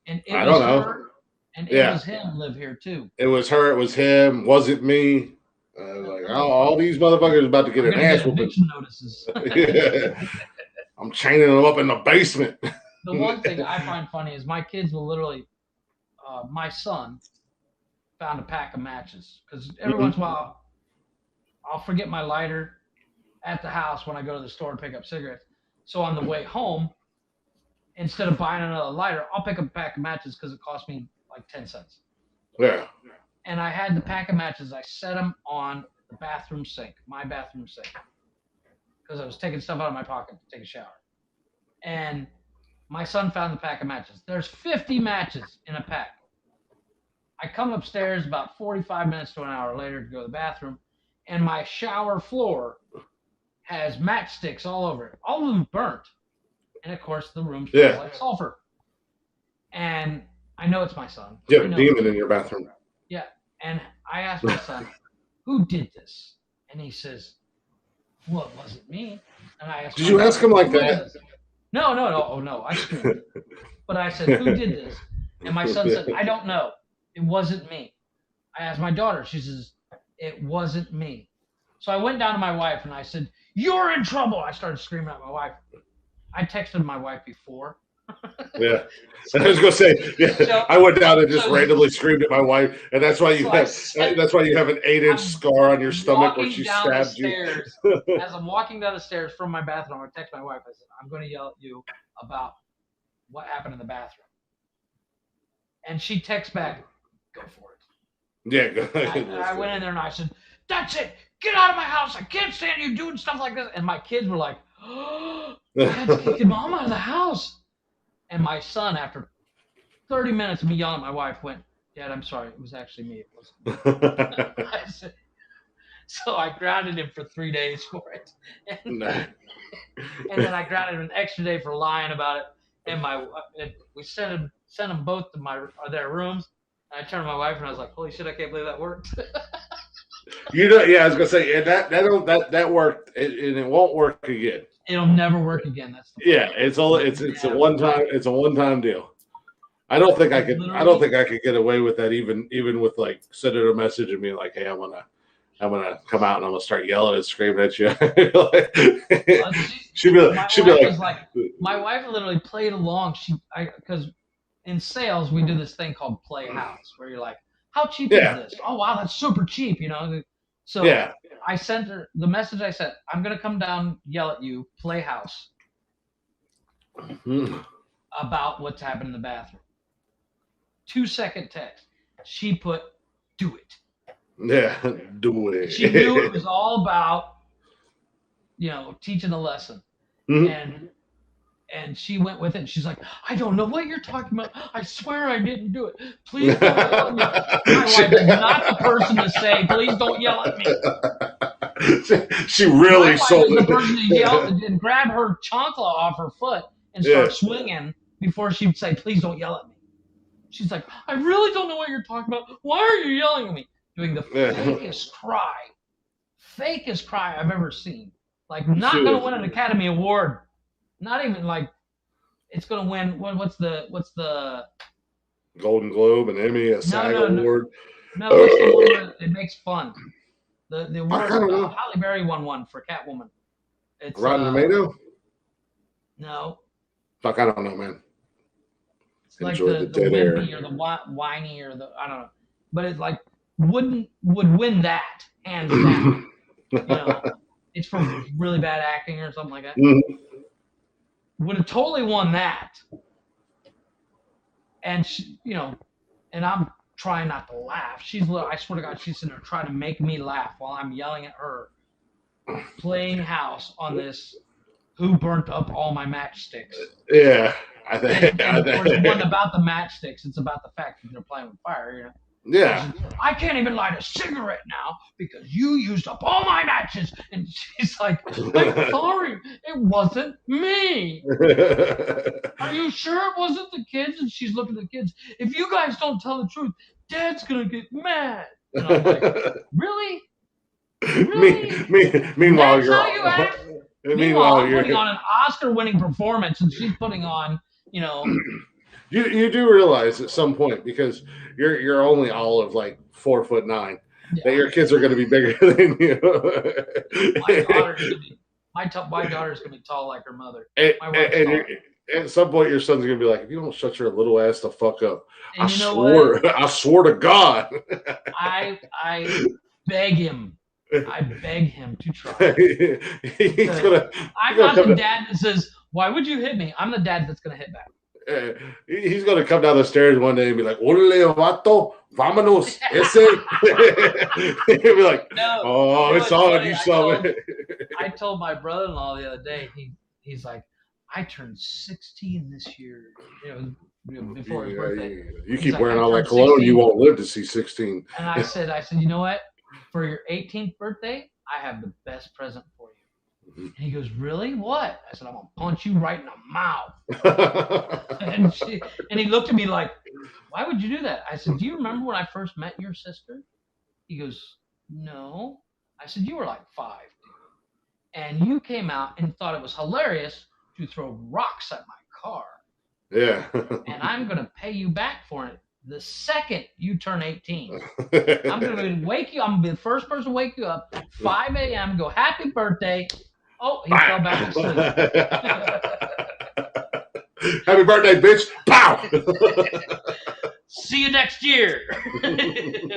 and it I was don't know. her, and it Yeah, was him live here too. it was her. It was him. Was it me? Like all these motherfuckers about to get I'm an gonna ass get whooping. eviction notices. Yeah. I'm chaining them up in the basement. The one thing I find funny is my kids will literally. My son found a pack of matches because every once in a while I'll forget my lighter at the house when I go to the store to pick up cigarettes. So on the way home, instead of buying another lighter, I'll pick up a pack of matches because it cost me like 10 cents. Yeah, And I had the pack of matches. I set them on the bathroom sink, my bathroom sink, because I was taking stuff out of my pocket to take a shower. And my son found the pack of matches. There's 50 matches in a pack. I come upstairs about 45 minutes to an hour later to go to the bathroom, and my shower floor has matchsticks all over it. All of them burnt. And of course, the room smells yeah. like sulfur. And I know it's my son. You I have a know. demon in your bathroom. Yeah. And I asked my son, who did this? And he says, well, it wasn't me. And I asked Did my you ask daughter, him like who is that? this? No, no, no. Oh, no. I screamed. But I said, who did this? And my son said, I don't know. It wasn't me. I asked my daughter. She says, it wasn't me. So I went down to my wife and I said, you're in trouble. I started screaming at my wife. I texted my wife before. Yeah. I was gonna say, yeah. So, I went down and just so, randomly screamed at my wife, and that's why you so have that's why you have an 8-inch I'm scar on your stomach where walking she down the stabbed you. stairs. As I'm walking down the stairs from my bathroom, I text my wife. I said, I'm going to yell at you about what happened in the bathroom. And she texts back, go for it. Yeah, go I went in there and I said, that's it. Get out of my house. I can't stand you doing stuff like this. And my kids were like, oh, Dad's kicking mom out of the house. And my son, after 30 minutes of me yelling at my wife, went, Dad, I'm sorry. It was actually me. It wasn't me. I said, so I grounded him for 3 days for it. And, and then I grounded him an extra day for lying about it. And we sent them both to their rooms. And I turned to my wife and I was like, holy shit, I can't believe that worked. Yeah, I was gonna say, and that worked, and it won't work again. It'll never work again. That's the Yeah, it's a one time deal. I don't think I could get away with that even with like sending a message and being like, hey, I'm gonna come out and I'm gonna start yelling and screaming at you. she'd be like, my wife literally played along. Because in sales we do this thing called play house, where you're like, how cheap is this? Oh wow, that's super cheap, So yeah. I sent her the message. I said, I'm gonna come down, yell at you, play house about what's happened in the bathroom. 2-second text. She put, do it. Yeah, do it. She knew it was all about, teaching a lesson. And she went with it. And she's like, I don't know what you're talking about. I swear I didn't do it. Please don't yell at me. My wife is not the person to say, please don't yell at me. She really sold it. The person to yell and grab her chancla off her foot and start swinging before she would say, please don't yell at me. She's like, I really don't know what you're talking about. Why are you yelling at me? Doing the fakest cry I've ever seen. Like, not going to win an Academy Award. Not even like it's going to win. What's the Golden Globe and Emmy, a SAG award? No, what's the one where it makes fun? The I award, don't the know. Halle Berry one for Catwoman. It's Rotten Tomato? no, Fuck, I don't know, man. it's like Enjoy the the dead air. wimpy or the whiny or the I don't know, but it like would win that hands down. You know, it's for really bad acting or something like that. Mhm. Would have totally won that, and and I'm trying not to laugh. I swear to God, she's sitting there trying to make me laugh while I'm yelling at her, playing house on this. Who burnt up all my matchsticks? Yeah, I think. And of course, it wasn't about the matchsticks. It's about the fact that they're playing with fire. And Yeah. she, I can't even light a cigarette now because you used up all my matches. And she's like, I'm sorry, it wasn't me. Are you sure it wasn't the kids? And she's looking at the kids. If you guys don't tell the truth, Dad's gonna get mad. And I'm like, really, really? Meanwhile, That's you're how you act? Meanwhile, meanwhile I'm putting on an Oscar-winning performance, and she's putting on, you do realize at some point, because you're only all of like 4'9", that yeah, your kids are going to be bigger than you. my daughter's gonna be my daughter's gonna be tall like her mother. and, My wife's and taller. at some point, your son's going to be like, if you don't shut your little ass the fuck up, And you know what? I swore to God. I beg him. I beg him to try. he's gonna I'm not the dad that says, "Why would you hit me?" I'm the dad that's gonna hit back. he's gonna come down the stairs one day and be like, "Orale, vato, vámonos, ese." He'll be like, No, "Oh, it's on, you saw it." I told my brother-in-law the other day. He's like, "I turned 16 this year." Before his birthday. You He's keep like, wearing I all that turned cologne, 16. you won't live to see 16. And I said, you know what? For your 18th birthday, I have the best present for you. And he goes, really? What? I said, I'm gonna punch you right in the mouth. and he looked at me like, why would you do that? I said, do you remember when I first met your sister? He goes, no. I said, you were like 5, dude. And you came out and thought it was hilarious to throw rocks at my car. Yeah. And I'm gonna pay you back for it the second you turn 18. I'm gonna wake you. I'm gonna be the first person to wake you up 5 a.m. Go happy birthday. Oh, he fell back asleep. Happy birthday, bitch! Pow! See you next year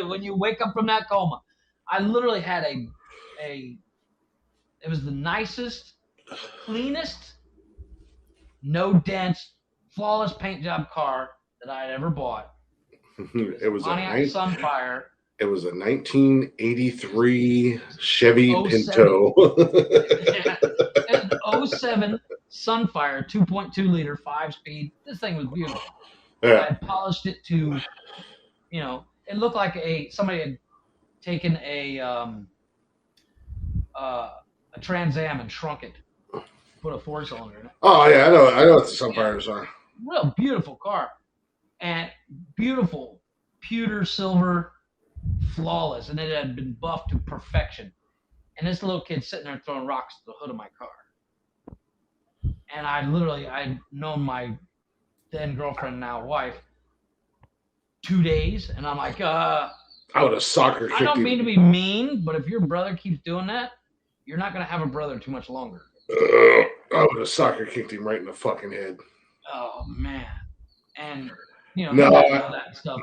when you wake up from that coma. I literally had it was the nicest, cleanest, no dents, flawless paint job car that I had ever bought. It was Pontiac Sunfire. It was a 1983 Chevy 07. Pinto. An 07 Sunfire 2.2 liter 5-speed. This thing was beautiful. Yeah. I polished it to, it looked like somebody had taken a Trans Am and shrunk it, put a 4-cylinder in it. Oh yeah, I know what the Sunfires are. Real beautiful car, and beautiful pewter silver, flawless, and it had been buffed to perfection. And this little kid sitting there throwing rocks at the hood of my car. And I'd known my then girlfriend, now wife, 2 days, and I'm like, I would have soccer kicked I don't him. mean to be mean, but if your brother keeps doing that, you're not gonna have a brother too much longer. I would have soccer kicked him right in the fucking head. Oh man. And No, that stuff.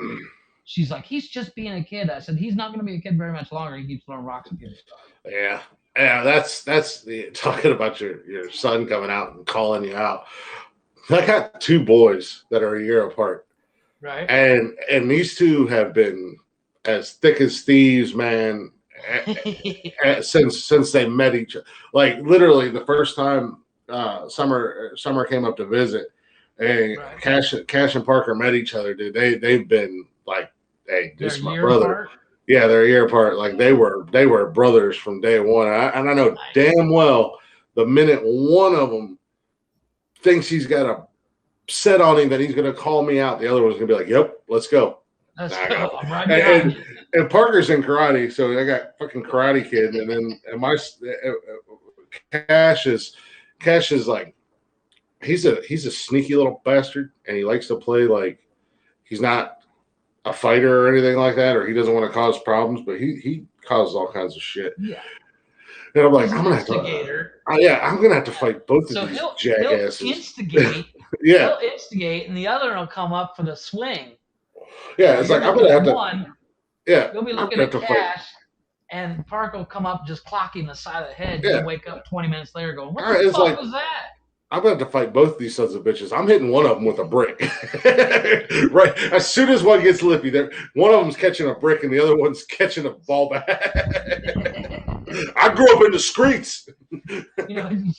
She's like, he's just being a kid. I said, he's not gonna be a kid very much longer. He keeps throwing rocks at people. Yeah. Yeah, that's the talking about your son coming out and calling you out. I got 2 boys that are a year apart. Right. And these 2 have been as thick as thieves, man, since they met each other. Like literally the first time Summer came up to visit, and right. Cash and Parker met each other, dude. They've been like, hey, this is my brother. Apart? Yeah, they're a year apart. Like they were brothers from day one. And I know damn well the minute one of them thinks he's got a set on him that he's going to call me out, the other one's going to be like, "Yep, let's go." I'm right behind you. And Parker's in karate, so I got fucking Karate Kid, and my Cash is like he's a sneaky little bastard, and he likes to play like he's not a fighter or anything like that, or he doesn't want to cause problems, but he causes all kinds of shit. Yeah. And I'm like, He's I'm an gonna have to, instigator. I'm gonna have to fight both So of these he'll jackasses. instigate. Yeah, He'll instigate, and the other will come up for the swing. yeah. So It's you're like I'm looking gonna at have one. to. Yeah, You'll be I'm looking gonna at have to fight. cash, and Park will come up just clocking the side of the head. Yeah. You'll wake up 20 minutes later going, what All the right, it's fuck like was that? I'm gonna have to fight both these sons of bitches. I'm hitting one of them with a brick. Right as soon as one gets lippy, there one of them's catching a brick and the other one's catching a ball bat. I grew up in the streets. You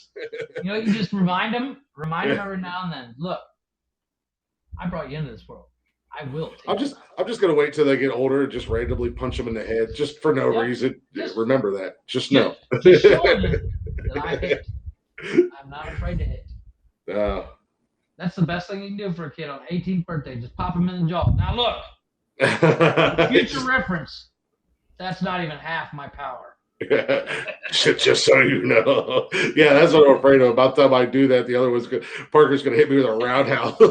just remind them every now and then. Look, I brought you into this world. I will take I'm just gonna wait till they get older and just randomly punch them in the head, just for no reason. Remember that. Just know. Just showing you that I hit. I'm not afraid to hit. That's the best thing you can do for a kid on 18th birthday. Just pop him in the jaw. Now look, future reference. That's not even half my power. Just so you know. Yeah, that's what I'm afraid of. About the time I do that, the other one's good. Parker's gonna hit me with a roundhouse.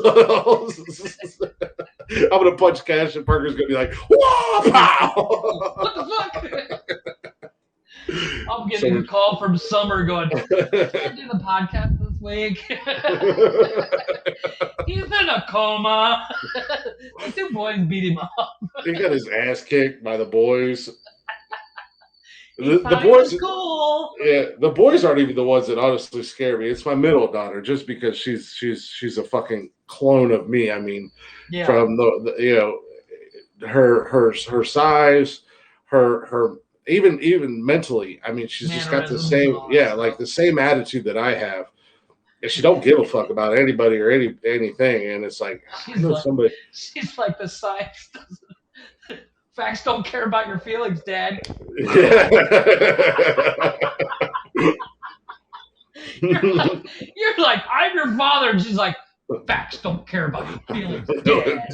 I'm gonna punch Cash, and Parker's gonna be like, "Whoa, pow!" What the fuck? I'm getting a call from Summer going, "Can I do the podcast this week?" He's in a coma. The two boys beat him up. He got his ass kicked by the boys. The boys, cool. Yeah, the boys aren't even the ones that honestly scare me. It's my middle daughter, just because she's a fucking clone of me. I mean, from the her size, her even mentally. I mean, she's just got the same like the same attitude that I have. And she don't give a fuck about anybody or anything. And it's like somebody. She's like the science doesn't. Facts don't care about your feelings, Dad. Yeah. you're like, I'm your father. And she's like, facts don't care about your feelings, Dad.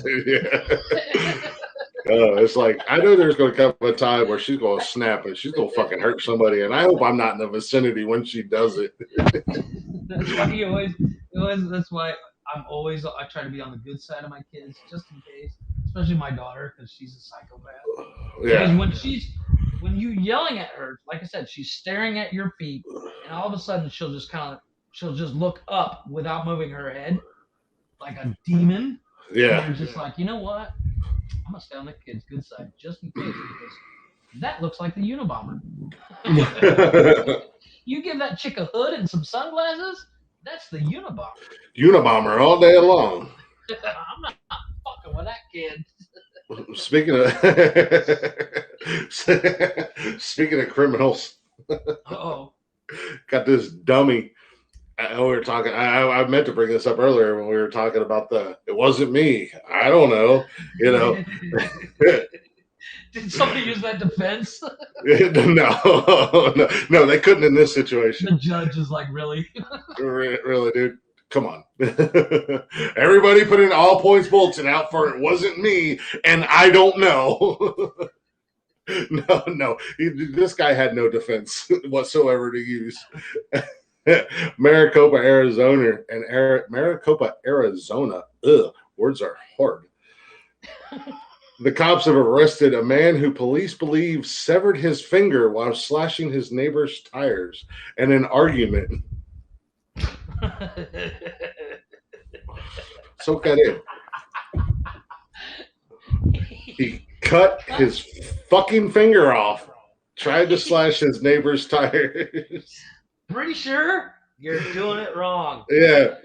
It's like, I know there's going to come a time where she's going to snap and she's going to fucking hurt somebody. And I hope I'm not in the vicinity when she does it. That's why I try to be on the good side of my kids, just in case. Especially my daughter, because she's a psychopath. Yeah. Because when you yelling at her, like I said, she's staring at your feet, and all of a sudden she'll just look up without moving her head, like a demon. Yeah. And you're just like, you know what? I'm gonna stay on the kid's good side, just in case, because that looks like the Unabomber. You give that chick a hood and some sunglasses, that's the Unabomber. Unabomber all day long. I'm not fucking with that kid. Speaking of criminals, got this dummy. We were talking. I meant to bring this up earlier when we were talking about it wasn't me. I don't know. Did somebody use that defense? No, they couldn't in this situation. The judge is like, really? Really, dude. Come on. Everybody put in all points bulletin out for it wasn't me, and I don't know. No. This guy had no defense whatsoever to use. Maricopa, Arizona. Ugh, words are hard. The cops have arrested a man who police believe severed his finger while slashing his neighbor's tires in an argument. Soak that in. He cut his fucking finger off, tried to slash his neighbor's tires. Pretty sure you're doing it wrong. Yeah.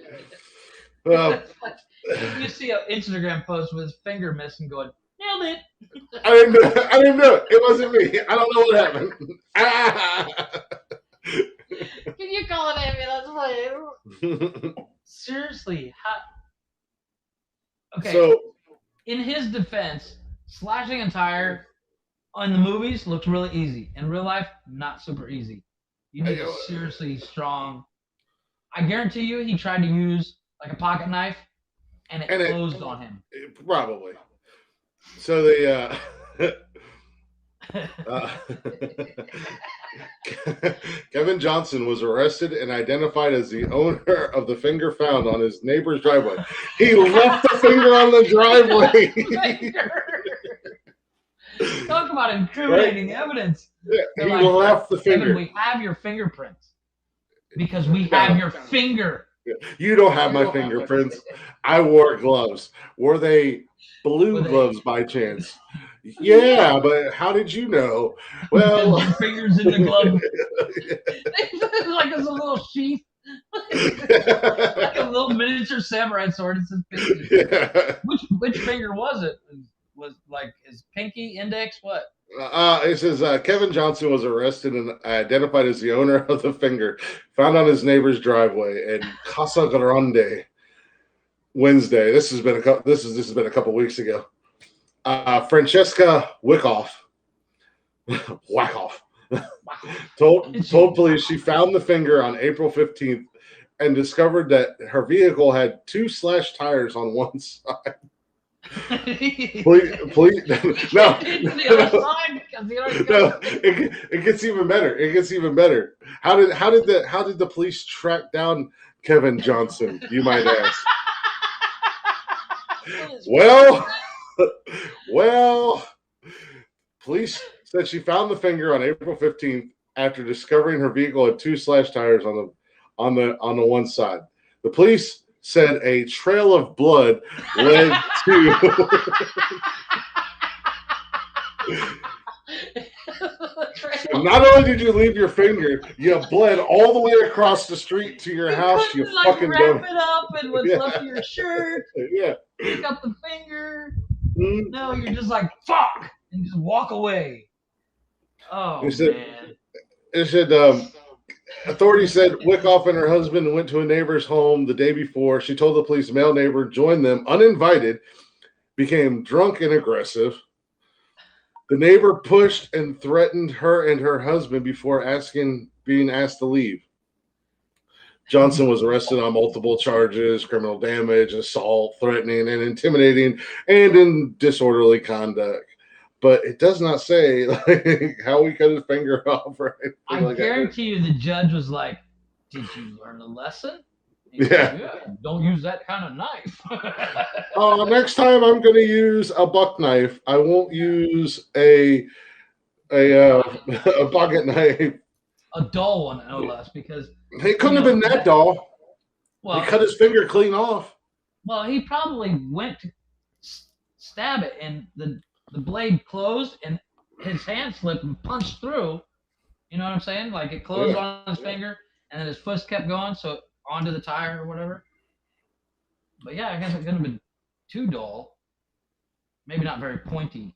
Well, you see an Instagram post with his finger missing going, nailed it. I didn't do it. It wasn't me. I don't know what happened. Can you call an ambulance, please? Seriously. Okay. So, in his defense, slashing a tire on the movies looks really easy. In real life, not super easy. You need a seriously strong. I guarantee you, he tried to use like a pocket knife, and it closed on him. Probably. So they. Kevin Johnson was arrested and identified as the owner of the finger found on his neighbor's driveway. He left the finger on the driveway. Talk about incriminating evidence. Yeah, They're he like, left the Kevin, finger. we have your fingerprints because we have your finger. You don't have my fingerprints. I wore gloves. Were they blue gloves by chance? Yeah, but how did you know? Well, because your fingers in the glove. Like it's a little sheath. Like a little miniature samurai sword. It says pinky. yeah. Which finger was it? Was like his pinky, index, what? It says Kevin Johnson was arrested and identified as the owner of the finger, found on his neighbor's driveway in Casa Grande Wednesday. This has been this has been a couple weeks ago. Francesca Wickoff told police she found the finger on April 15th and discovered that her vehicle had 2 slashed tires on one side. Please, no, it gets even better. It gets even better. How did the police track down Kevin Johnson? You might ask. Well, police said she found the finger on April 15th after discovering her vehicle had 2 slashed tires on the one side. The police said a trail of blood led to. Not only did you leave your finger, you bled all the way across the street to your house. You like fucking wrap it up and what's left of your shirt. Yeah. Pick up the finger. Mm-hmm. No, you're just like fuck and just walk away. Oh man. It said authorities said Wickoff and her husband went to a neighbor's home the day before. She told the police a male neighbor joined them uninvited, became drunk and aggressive. The neighbor pushed and threatened her and her husband before being asked to leave. Johnson was arrested on multiple charges: criminal damage, assault, threatening, and intimidating, and in disorderly conduct. But it does not say like how he cut his finger off or anything. I guarantee you the judge was like, did you learn a lesson? Yeah. Don't use that kind of knife. Next time I'm going to use a buck knife. I won't use a pocket knife. A dull one, no less, because it couldn't have been that dull. Well, he cut his finger clean off. Well, he probably went to stab it, and the blade closed, and his hand slipped and punched through. You know what I'm saying? Like it closed on his finger, and then his foot kept going, so onto the tire or whatever. But yeah, I guess it couldn't have been too dull. Maybe not very pointy.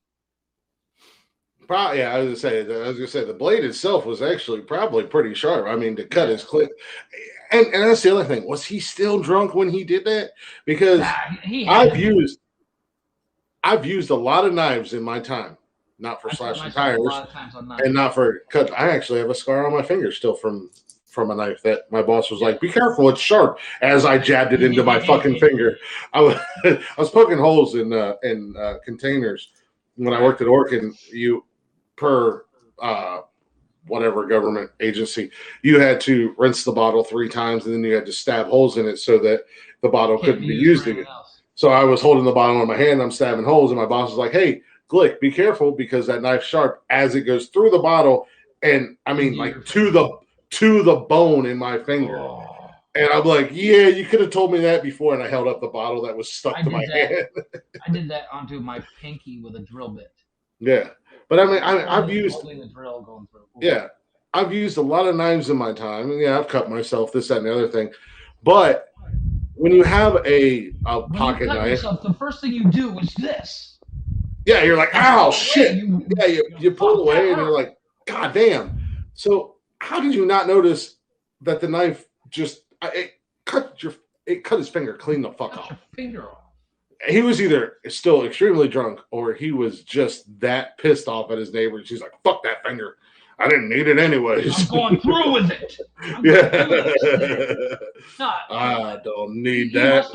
Probably, yeah, I was gonna say the blade itself was actually probably pretty sharp. I mean, to cut his clip, and that's the other thing. Was he still drunk when he did that? Because I've used a lot of knives in my time, not for slashing tires, and not for cut. I actually have a scar on my finger still from a knife that my boss was like, "Be careful, it's sharp." As I jabbed it into my fucking finger, I was poking holes in containers when I worked at Orkin. Per whatever government agency, you had to rinse the bottle 3 times, and then you had to stab holes in it so that the bottle couldn't be used again. So I was holding the bottle in my hand, I'm stabbing holes, and my boss was like, "Hey, Glick, be careful because that knife's sharp." As it goes through the bottle, and I mean like to the bone in my finger. Oh. And I'm like, "Yeah, you could have told me that before." And I held up the bottle that was stuck to my hand. I did that onto my pinky with a drill bit. Yeah. But I mean, I've used I've used a lot of knives in my time, and yeah, I've cut myself, this, that, and the other thing. But when you have a pocket knife, yourself, the first thing you do is this. Yeah, you're like, "Ow, shit!" You pull away, and you're like, "God damn!" So how did you not notice that the knife just it cut his finger clean the fuck off? Your finger off. He was either still extremely drunk or he was just that pissed off at his neighbors. He's like, "Fuck that finger. I didn't need it anyways. I'm going through with it." No, I don't need that.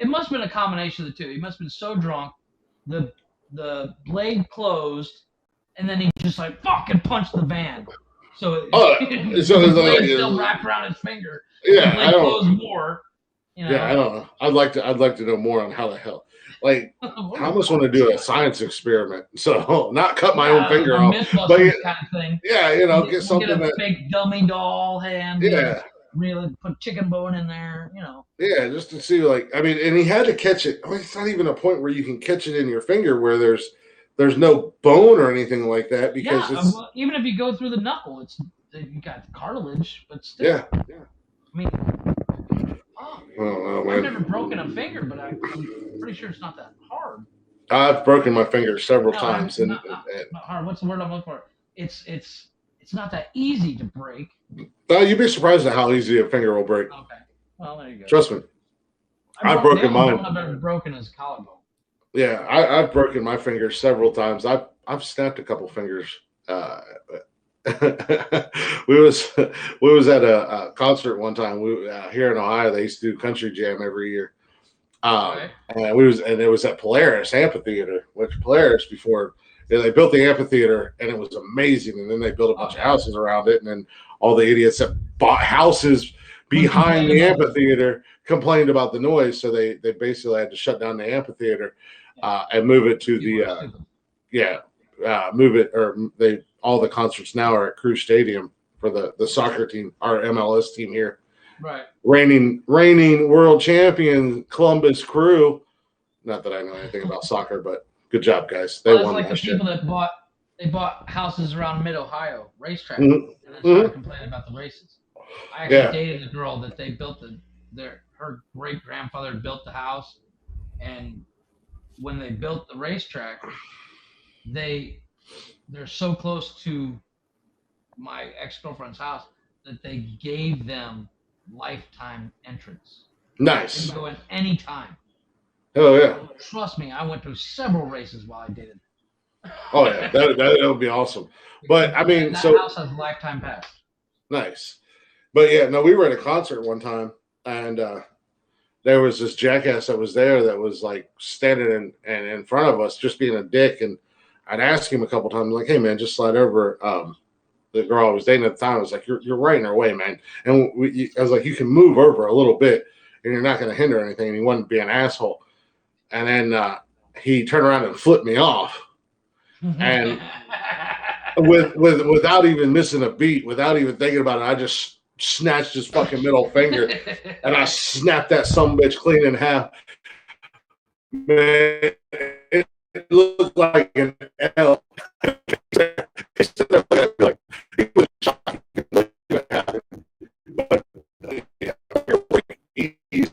It must have been a combination of the two. He must have been so drunk, the blade closed, and then he just like fucking punched the van. So the blade still wrapped around his finger. Yeah, the blade closed more. You know? Yeah, I don't know. I'd like to know more on how the hell. like I almost want to do a science experiment. So not cut my own Yeah, finger the off, but Mythbusters kind of thing. yeah, get We'll get something a that fake dummy doll hand, yeah. really put chicken bone in there, Yeah, just to see, like, I mean, and he had to catch it. I mean, it's not even a point where you can catch it in your finger where there's no bone or anything like that because Yeah, it's well, even if you go through the knuckle, you got cartilage, but still. yeah. I mean, oh, I don't know, I've man. never broken a finger, but I'm pretty sure it's not that hard. I've broken my finger several No, times, and, not hard. What's the word I'm looking for? It's not that easy to break. you'd be surprised at how easy a finger will break. Okay, well there you go. Trust me, I've the broken only mine. bone I've ever broken is collarbone. Yeah, I've broken my finger several times. I've snapped a couple fingers. Uh, we was we was at a concert one time. We here in Ohio. They used to do country jam every year. Okay. And it was at Polaris Amphitheater, which Polaris before they built the amphitheater and it was amazing. And then they built a bunch of houses around it, and then all the idiots that bought houses behind the amphitheater complained about the noise, so they basically had to shut down the amphitheater and move it to move it, or they all the concerts now are at Crew Stadium for the soccer team, our MLS team here. Right. Reigning world champion Columbus Crew. Not that I know anything about soccer, but good job, guys. They won like the last year. people that bought houses around Mid Ohio racetrack Mhm. and then started complaining about the races. I actually dated a girl that they built her great grandfather built the house, and when they built the racetrack, they're so close to my ex girlfriend's house that they gave them lifetime entrance. Nice. You can go in any time. Oh yeah. Trust me, I went to several races while I dated. Oh yeah, that would be awesome. But I mean, that so house has lifetime pass. Nice. But yeah, no, we were at a concert one time, and there was this jackass that was there that was like standing in front of us, just being a dick. And I'd ask him a couple times, like, "Hey man, just slide over." The girl I was dating at the time, I was like, "You're right in her way, man." And I was like, "You can move over a little bit, and you're not going to hinder anything." And he wouldn't be an asshole. And then he turned around and flipped me off, and without even missing a beat, without even thinking about it, I just snatched his fucking middle finger and I snapped that sumbitch clean in half. Man, it looked like an L. He was shocked. But, yeah, easy.